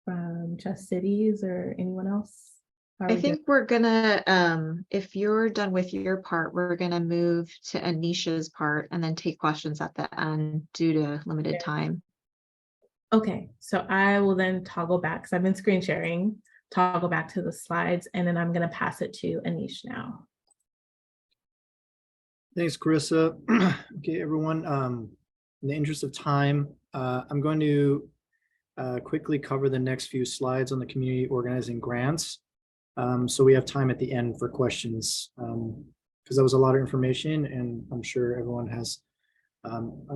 From Just Cities or anyone else? How are I we think we're gonna, if you're done with your part, we're gonna move to Anisha's part and then take questions at the end due to limited time. Okay, so I will then toggle back because I've been screen sharing, toggle back to the slides, and then I'm going to pass it to Anish now. Thanks, Carissa. Okay, everyone, in the interest of time, I'm going to quickly cover the next few slides on the community organizing grants. So we have time at the end for questions, because that was a lot of information and I'm sure everyone has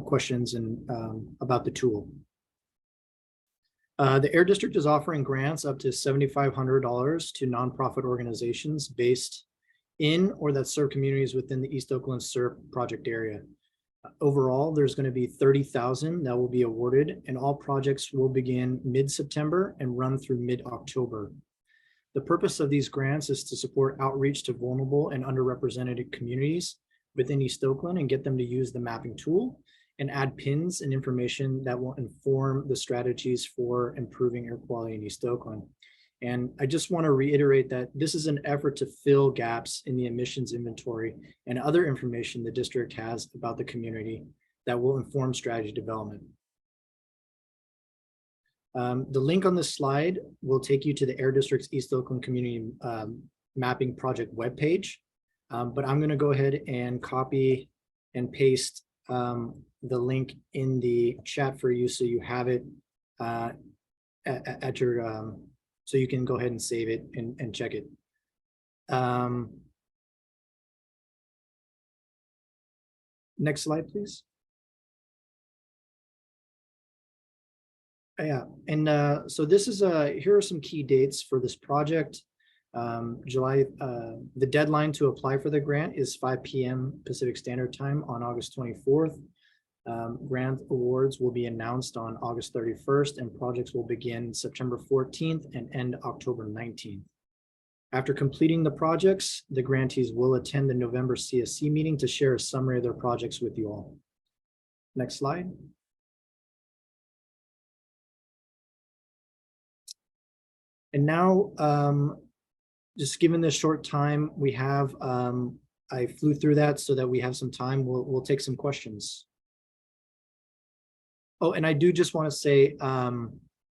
questions and about the tool. The Air District is offering grants up to $7,500 to nonprofit organizations based in or that serve communities within the East Oakland SERP project area. Overall, there's going to be 30,000 that will be awarded, and all projects will begin mid-September and run through mid-October. The purpose of these grants is to support outreach to vulnerable and underrepresented communities within East Oakland and get them to use the mapping tool and add pins and information that will inform the strategies for improving air quality in East Oakland. And I just want to reiterate that this is an effort to fill gaps in the emissions inventory and other information the district has about the community that will inform strategy development. The link on this slide will take you to the Air District's East Oakland Community Mapping Project webpage. But I'm going to go ahead and copy and paste the link in the chat for you so you have it at your, so you can go ahead and save it and check it. Next slide, please. Yeah, and so this is here are some key dates for this project. The deadline to apply for the grant is 5 p.m. Pacific Standard Time on August 24th. Grant awards will be announced on August 31st, and projects will begin September 14th and end October 19th. After completing the projects, the grantees will attend the November CSC meeting to share a summary of their projects with you all. Next slide. And now, just given this short time we have, I flew through that so that we have some time. We'll take some questions. Oh, and I do just want to say,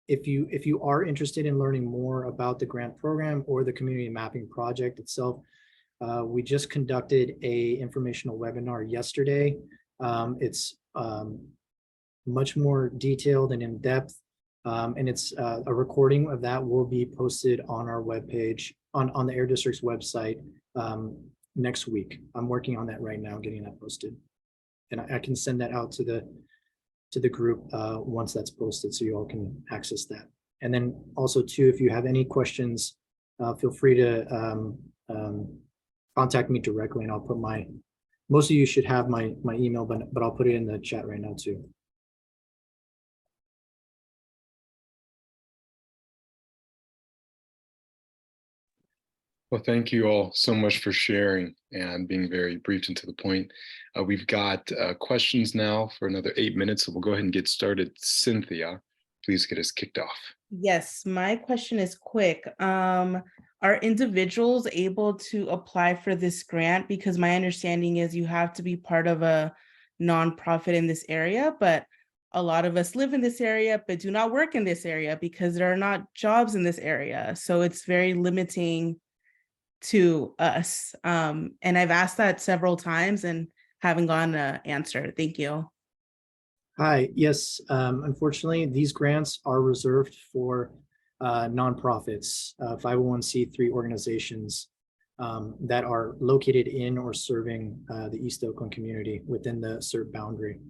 if you are interested in learning more about the grant program or the community mapping project itself, we just conducted a informational webinar yesterday. It's much more detailed and in-depth, and it's a recording of that will be posted on our webpage on the Air District's website next week. I'm working on that right now, getting that posted, and I can send that out to the group once that's posted, so you all can access that. And then also too, if you have any questions, feel free to contact me directly, and I'll put most of you should have my email, but I'll put it in the chat right now too. Well, thank you all so much for sharing and being very brief and to the point. We've got questions now for another 8 minutes, so we'll go ahead and get started. Cynthia, please get us kicked off. Yes, my question is quick. are individuals able to apply for this grant? Because my understanding is you have to be part of a nonprofit in this area, but a lot of us live in this area, but do not work in this area because there are not jobs in this area. So it's very limiting to us. And I've asked that several times and haven't gotten an answer. Thank you. Hi, yes, unfortunately, these grants are reserved for nonprofits, 501c3 organizations that are located in or serving the East Oakland community within the CERT boundary.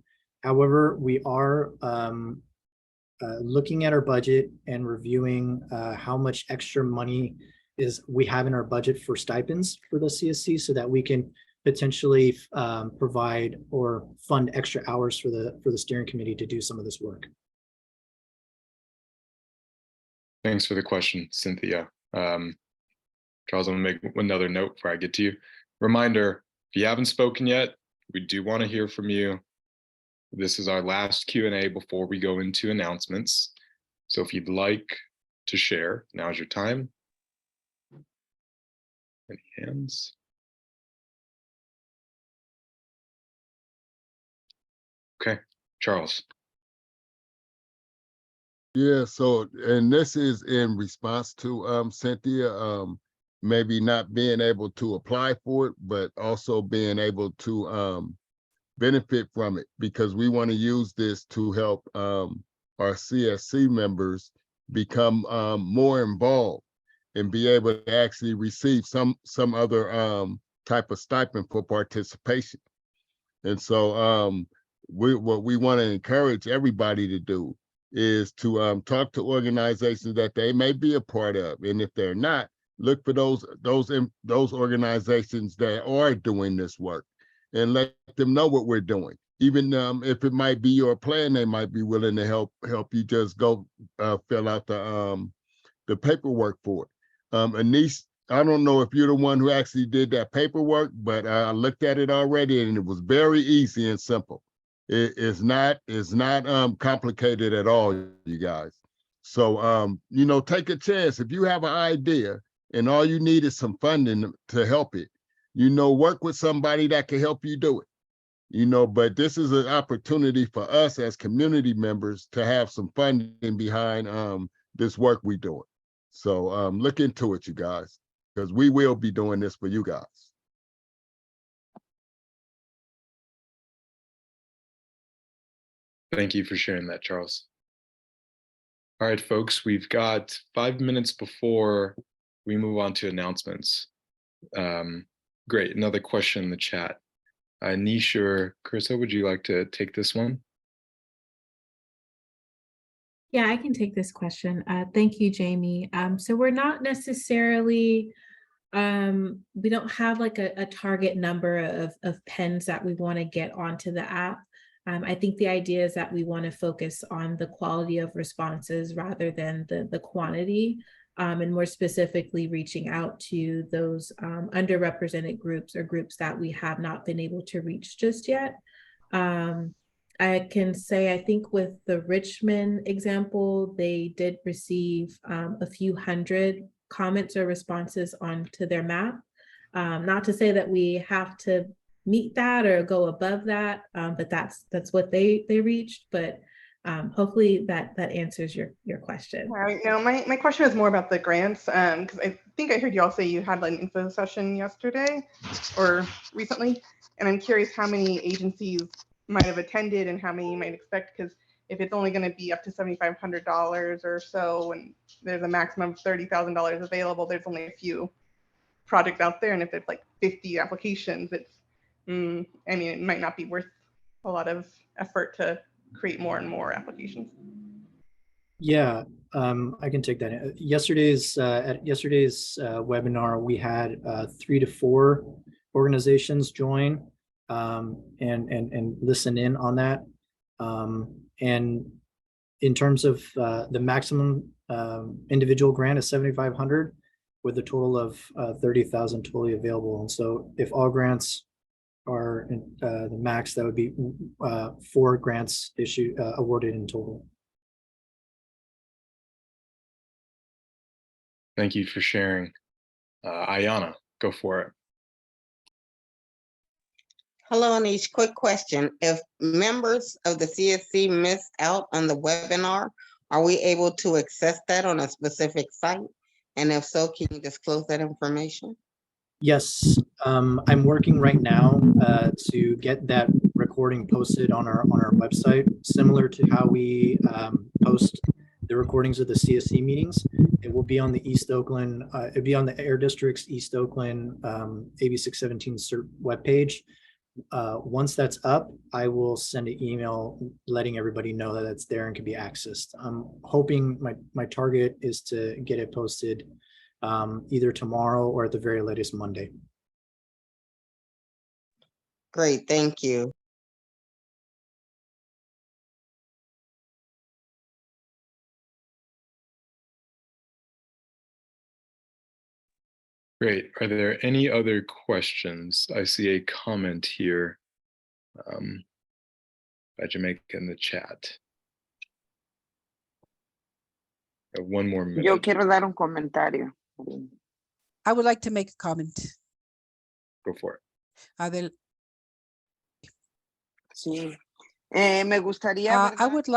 However, we are looking at our budget and reviewing how much extra money we have in our budget for stipends for the CSC so that we can potentially provide or fund extra hours for the steering committee to do some of this work. Thanks for the question, Cynthia. Charles, I'm gonna make another note before I get to you. Reminder, if you haven't spoken yet, we do want to hear from you. This is our last Q&A before we go into announcements. So if you'd like to share, now's your time. Any hands? Okay, Charles. Yeah, so, and this is in response to Cynthia, maybe not being able to apply for it, but also being able to benefit from it, because we want to use this to help our CSC members become more involved and be able to actually receive some other type of stipend for participation. And so what we want to encourage everybody to do is to talk to organizations that they may be a part of, and if they're not, look for those organizations that are doing this work, and let them know what we're doing. Even if it might be your plan, they might be willing to help you just go fill out the paperwork for it. Anish, I don't know if you're the one who actually did that paperwork, but I looked at it already and it was very easy and simple. It's not complicated at all, you guys. So, you know, take a chance. If you have an idea and all you need is some funding to help it, you know, work with somebody that can help you do it. You know, but this is an opportunity for us as community members to have some funding behind this work we're doing. So look into it, you guys, because we will be doing this for you guys. Thank you for sharing that, Charles. All right, folks, we've got 5 minutes before we move on to announcements. Great, another question in the chat. Anish or Carissa, would you like to take this one? Yeah, I can take this question. Thank you, Jamie. So we're not necessarily, we don't have like a target number of pens that we want to get onto the app. I think the idea is that we want to focus on the quality of responses rather than the quantity, and more specifically reaching out to those underrepresented groups or groups that we have not been able to reach just yet. I can say, I think with the Richmond example, they did receive a few hundred comments or responses onto their map. Not to say that we have to meet that or go above that, but that's what they reached. But hopefully that answers your question. Right. No, my question was more about the grants, because I think I heard you all say you had an info session yesterday or recently, and I'm curious how many agencies might have attended and how many you might expect, because if it's only going to be up to $7,500 or so, and there's a maximum of $30,000 available, there's only a few projects out there, and if it's like 50 applications, it's I mean, it might not be worth a lot of effort to create more and more applications. Yeah, I can take that. At yesterday's webinar, we had 3 to 4 organizations join and listen in on that. And in terms of the maximum individual grant is $7,500 with a total of $30,000 totally available. And so if all grants are the max, that would be 4 grants awarded in total. Thank you for sharing. Ayana, go for it. Hello, Anish. Quick question. If members of the CSC missed out on the webinar, are we able to access that on a specific site? And if so, can you disclose that information? Yes, I'm working right now to get that recording posted on our website, similar to how we post the recordings of the CSC meetings. It will be on the East Oakland, it'll be on the Air District's East Oakland AB 617 CERT webpage. Once that's up, I will send an email letting everybody know that it's there and can be accessed. I'm hoping my target is to get it posted either tomorrow or at the very latest Monday. Great, thank you. Great. Are there any other questions? I see a comment here by Jamaica in the chat. I have one more minute. Yo quiero dar un comentario. I would like to make a comment. Go for it. Adel, Sí. Me gustaría, I ¿verdad? would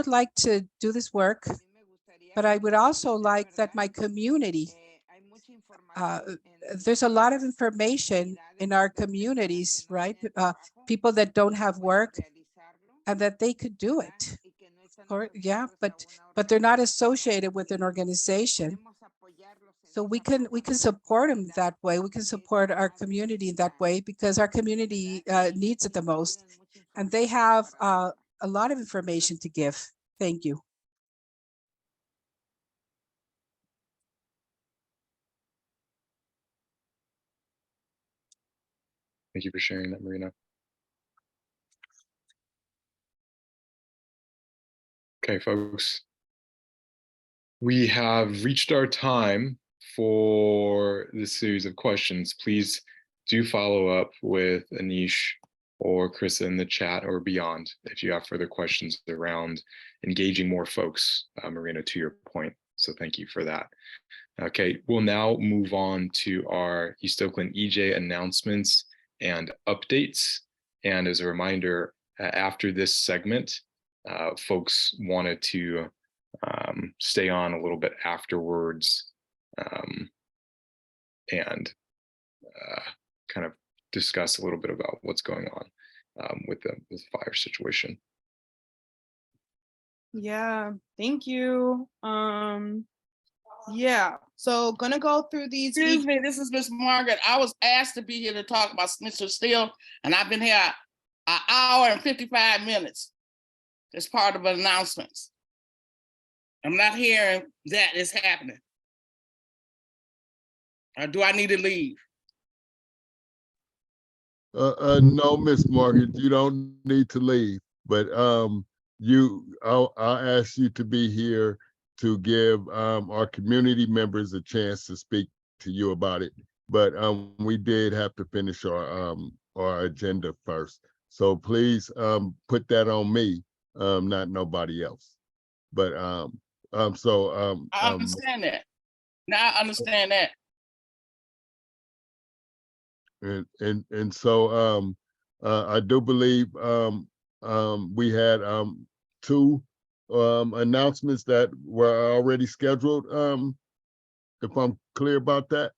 like to do this work, but I would also like that my community, there's a lot of information in our communities, right? People that don't have work and that they could do it. Or, yeah, but they're not associated with an organization. So we can support them that way. We can support our community that way because our community needs it the most. And they have a lot of information to give. Thank you. Thank you for sharing that, Marina. Okay, folks. We have reached our time for this series of questions. Please do follow up with Anish or Chris in the chat or beyond if you have further questions around engaging more folks, Marina, to your point. So thank you for that. Okay, we'll now move on to our East Oakland EJ announcements and updates. And as a reminder, after this segment, folks wanted to stay on a little bit afterwards and kind of discuss a little bit about what's going on with the fire situation. Yeah, thank you. Yeah, so gonna go through these. Excuse me, this is Miss Margaret. I was asked to be here to talk about Mr. Steele, and I've been here an hour and 55 minutes. It's part of announcements. I'm not hearing that is happening. Or do I need to leave? No, Miss Margaret, you don't need to leave, but I'll ask you to be here to give our community members a chance to speak to you about it. But we did have to finish our agenda first. So please put that on me, not nobody else. But I understand that. Now I understand that. And so I do believe we had two announcements that were already scheduled, if I'm clear about that.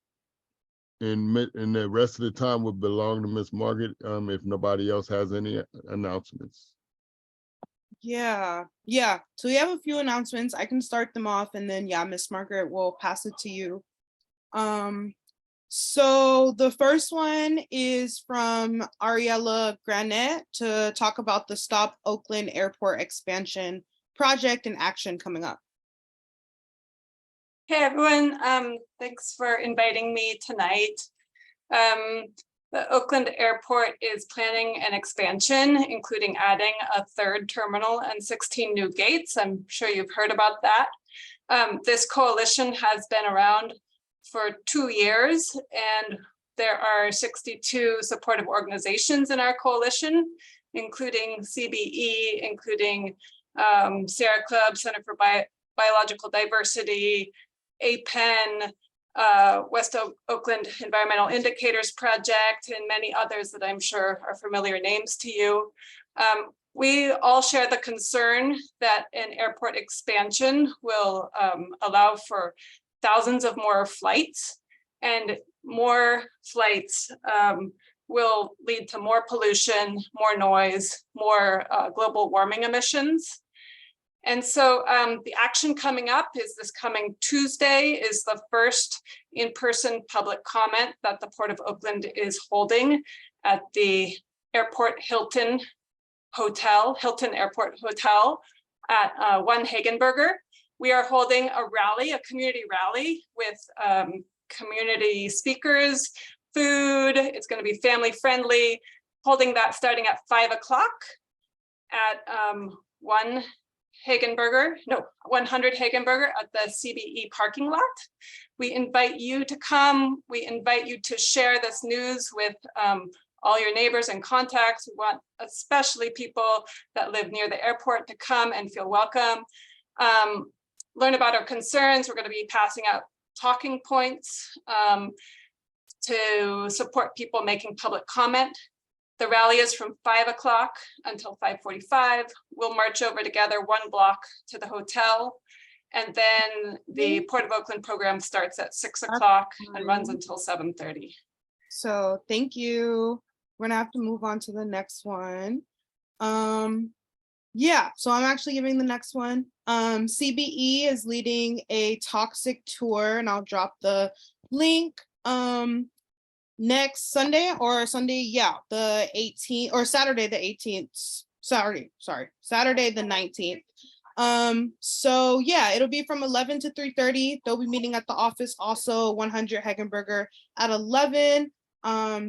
And the rest of the time would belong to Miss Margaret, if nobody else has any announcements. Yeah. So we have a few announcements. I can start them off and then Miss Margaret will pass it to you. So the first one is from Ariella Granet to talk about the Stop Oakland Airport expansion project and action coming up. Hey everyone, thanks for inviting me tonight. The Oakland Airport is planning an expansion, including adding a third terminal and 16 new gates. I'm sure you've heard about that. This coalition has been around for 2 years, and there are 62 supportive organizations in our coalition, including CBE, including Sierra Club, Center for Biological Diversity, APEN, West Oakland Environmental Indicators Project, and many others that I'm sure are familiar names to you. We all share the concern that an airport expansion will allow for thousands of more flights, and more flights will lead to more pollution, more noise, more global warming emissions. And so the action coming up is this coming Tuesday is the first in-person public comment that the Port of Oakland is holding at the Airport Hilton Airport Hotel at 1 Hagenberger. We are holding a rally, a community rally with community speakers, food. It's going to be family friendly, holding that starting at 5 o'clock at 100 Hagenberger at the CBE parking lot. We invite you to come. We invite you to share this news with all your neighbors and contacts. We want especially people that live near the airport to come and feel welcome. Learn about our concerns. We're going to be passing out talking points to support people making public comment. The rally is from 5 o'clock until 5:45. We'll march over together 1 block to the hotel. And then the Port of Oakland program starts at 6 o'clock and runs until 7:30. So thank you. We're gonna have to move on to the next one. Yeah, so I'm actually giving the next one. CBE is leading a toxic tour, and I'll drop the link next Sunday the 18th, or Saturday the 18th. Saturday the 19th. So yeah, it'll be from 11 to 3:30. They'll be meeting at the office also, 100 Hagenberger at 11.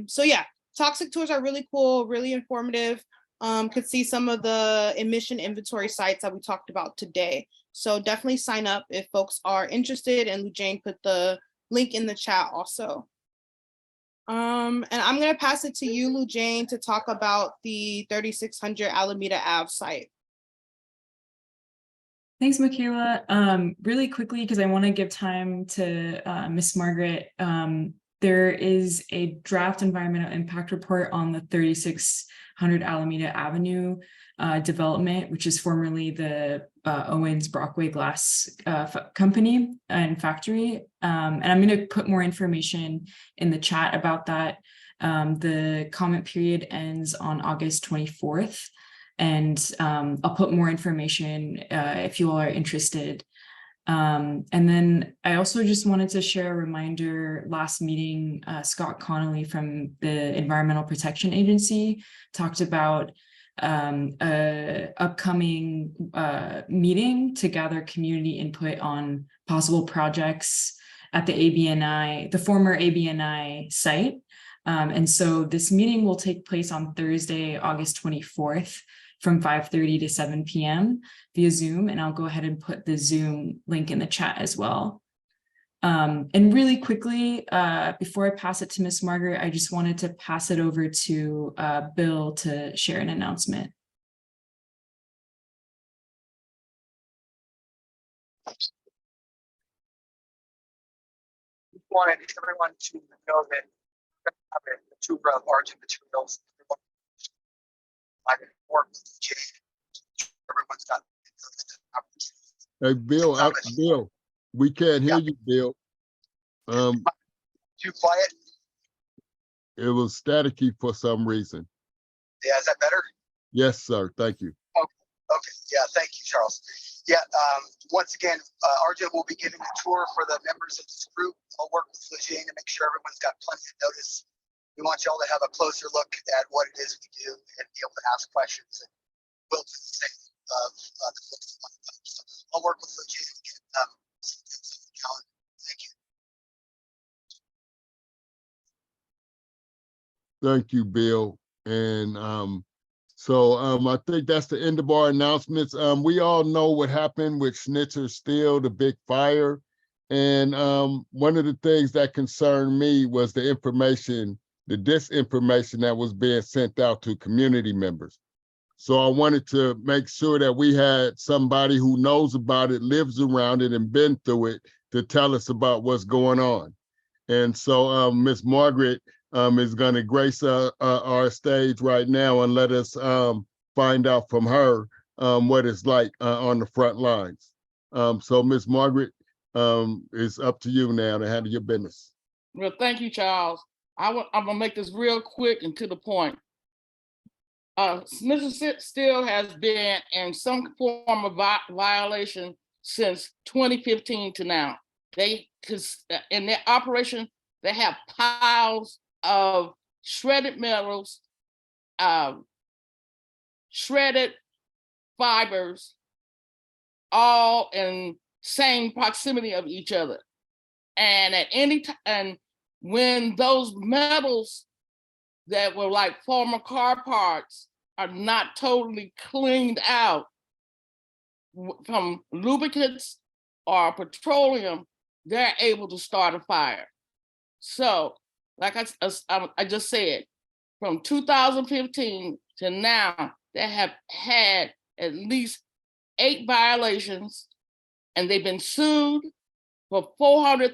So yeah, toxic tours are really cool, really informative. Could see some of the emission inventory sites that we talked about today. So definitely sign up if folks are interested, and Jane put the link in the chat also. And I'm gonna pass it to you, Lou Jane, to talk about the 3600 Alameda Ave site. Thanks, Michaela. Really quickly, because I want to give time to Miss Margaret. There is a draft environmental impact report on the 3600 Alameda Avenue development, which is formerly the Owens Brockway Glass Company and Factory. And I'm going to put more information in the chat about that. The comment period ends on August 24th. And I'll put more information if you all are interested. And then I also just wanted to share a reminder. Last meeting, Scott Connolly from the Environmental Protection Agency talked about a upcoming meeting to gather community input on possible projects at the ABNI, the former ABNI site. And so this meeting will take place on Thursday, August 24th. From 5:30 to 7 p.m. via Zoom, and I'll go ahead and put the Zoom link in the chat as well. And really quickly, before I pass it to Miss Margaret, I just wanted to pass it over to Bill to share an announcement. Wanted everyone to know that we're going to have a tour of art and materials. I work with Jane. Everyone's got. Hey, Bill, Bill, we can't hear you, Bill. Too quiet? It was staticky for some reason. Yeah, is that better? Yes, sir. Thank you. Okay. Yeah, thank you, Charles. Yeah, once again, RJ will be giving a tour for the members of this group. I'll work with Jane to make sure everyone's got plenty of notice. We want y'all to have a closer look at what it is we do and be able to ask questions. And we'll do the same of the folks. So I'll work with Jane to get some calendar. Thank you. Thank you, Bill. And I think that's the end of our announcements. We all know what happened with Schnitzer Steel, the big fire. And one of the things that concerned me was the disinformation that was being sent out to community members. So I wanted to make sure that we had somebody who knows about it, lives around it, and been through it, to tell us about what's going on. And so Miss Margaret is going to grace our stage right now and let us find out from her what it's like on the front lines. So Miss Margaret, it's up to you now to handle your business. Well, thank you, Charles. I'm gonna make this real quick and to the point. Mr. Steele has been in some form of violation since 2015 to now. Because in their operation, they have piles of shredded metals, shredded fibers, all in same proximity of each other. And at any time, and when those metals that were like former car parts are not totally cleaned out from lubricants or petroleum, they're able to start a fire. So, like I just said, from 2015 to now, they have had at least 8 violations, and they've been sued for $400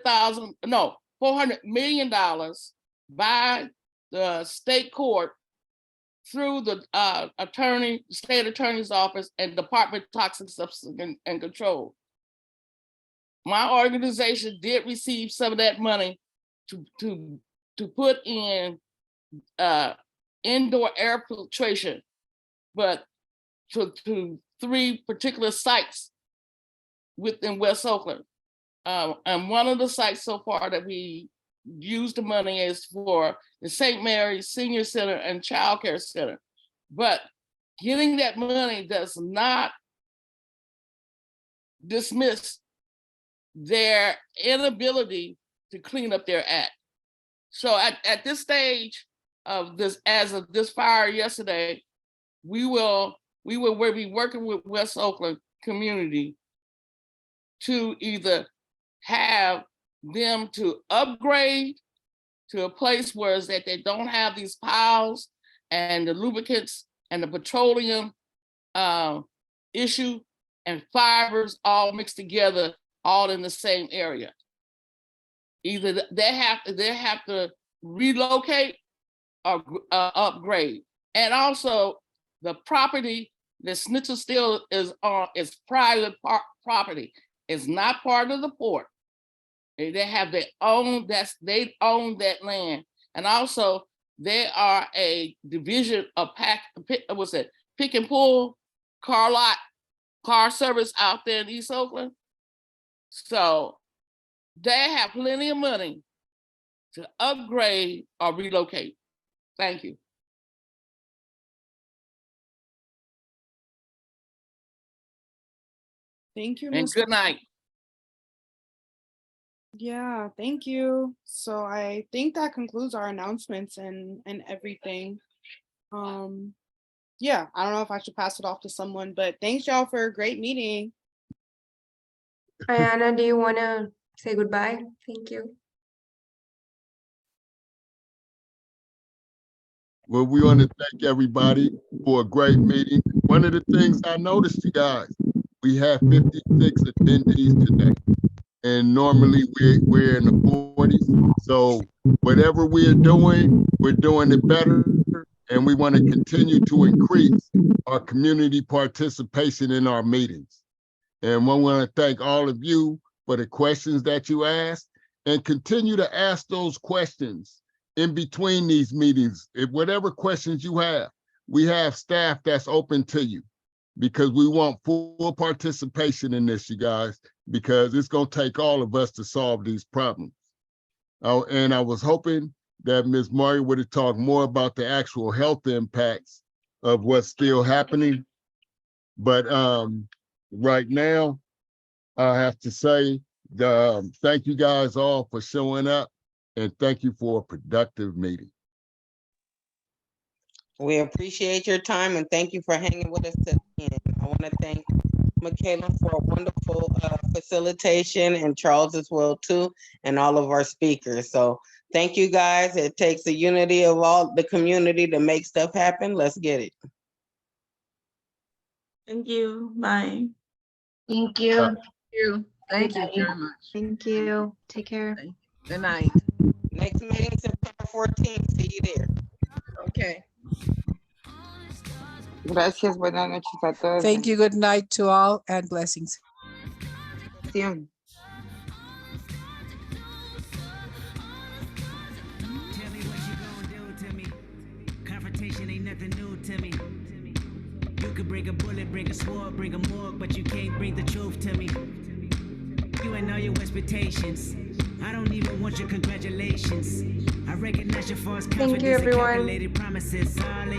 million by the state court through the state attorney's office and Department of Toxic Substances and Control. My organization did receive some of that money to put in indoor air filtration, but to 3 particular sites within West Oakland. And one of the sites so far that we used the money is for the St. Mary's Senior Center and Child Care Center. But getting that money does not dismiss their inability to clean up their act. So at this stage of this, as of this fire yesterday, we will be working with West Oakland community to either have them to upgrade to a place where is that they don't have these piles and the lubricants and the petroleum issue and fibers all mixed together, all in the same area. Either they have to relocate or upgrade. And also the property that Schnitzel Steel is on is private property. It's not part of the port. They have their own, they own that land. And also they are a division of Pick and Pull car service out there in East Oakland. So they have plenty of money to upgrade or relocate. Thank you. Thank you, And Ms. good night. Yeah, thank you. So I think that concludes our announcements and everything. Yeah, I don't know if I should pass it off to someone, but thanks y'all for a great meeting. Ayana, do you want to say goodbye? Thank you. Well, we want to thank everybody for a great meeting. One of the things I noticed, you guys, we have 56 attendees today. And normally we're in the 40s. So whatever we're doing it better. And we want to continue to increase our community participation in our meetings. And we want to thank all of you for the questions that you asked, and continue to ask those questions in between these meetings. If whatever questions you have, we have staff that's open to you, because we want full participation in this, you guys, because it's going to take all of us to solve these problems. Oh, and I was hoping that Ms. Margaret would have talked more about the actual health impacts of what's still happening. But right now, I have to say, thank you guys all for showing up, and thank you for a productive meeting. We appreciate your time and thank you for hanging with us to the end. I want to thank Michaela for a wonderful facilitation, and Charles as well too, and all of our speakers. So thank you guys. It takes the unity of all the community to make stuff happen. Let's get it. Thank you. Bye. Thank you. Uh, Thank you. Thank you very much. Thank you. Take care. Good night. Next meeting, September 14th. See you there. Okay. Gracias, buenas noches a todos. Thank you. Good night to all and blessings. Bendición. Confrontation ain't nothing new to me. You could bring a bullet, bring a sword, bring a morgue, but you can't bring the truth to me. You and all your expectations. I don't even want your congratulations. I recognize your false Thank you, confidence and everyone. calculated promises. All in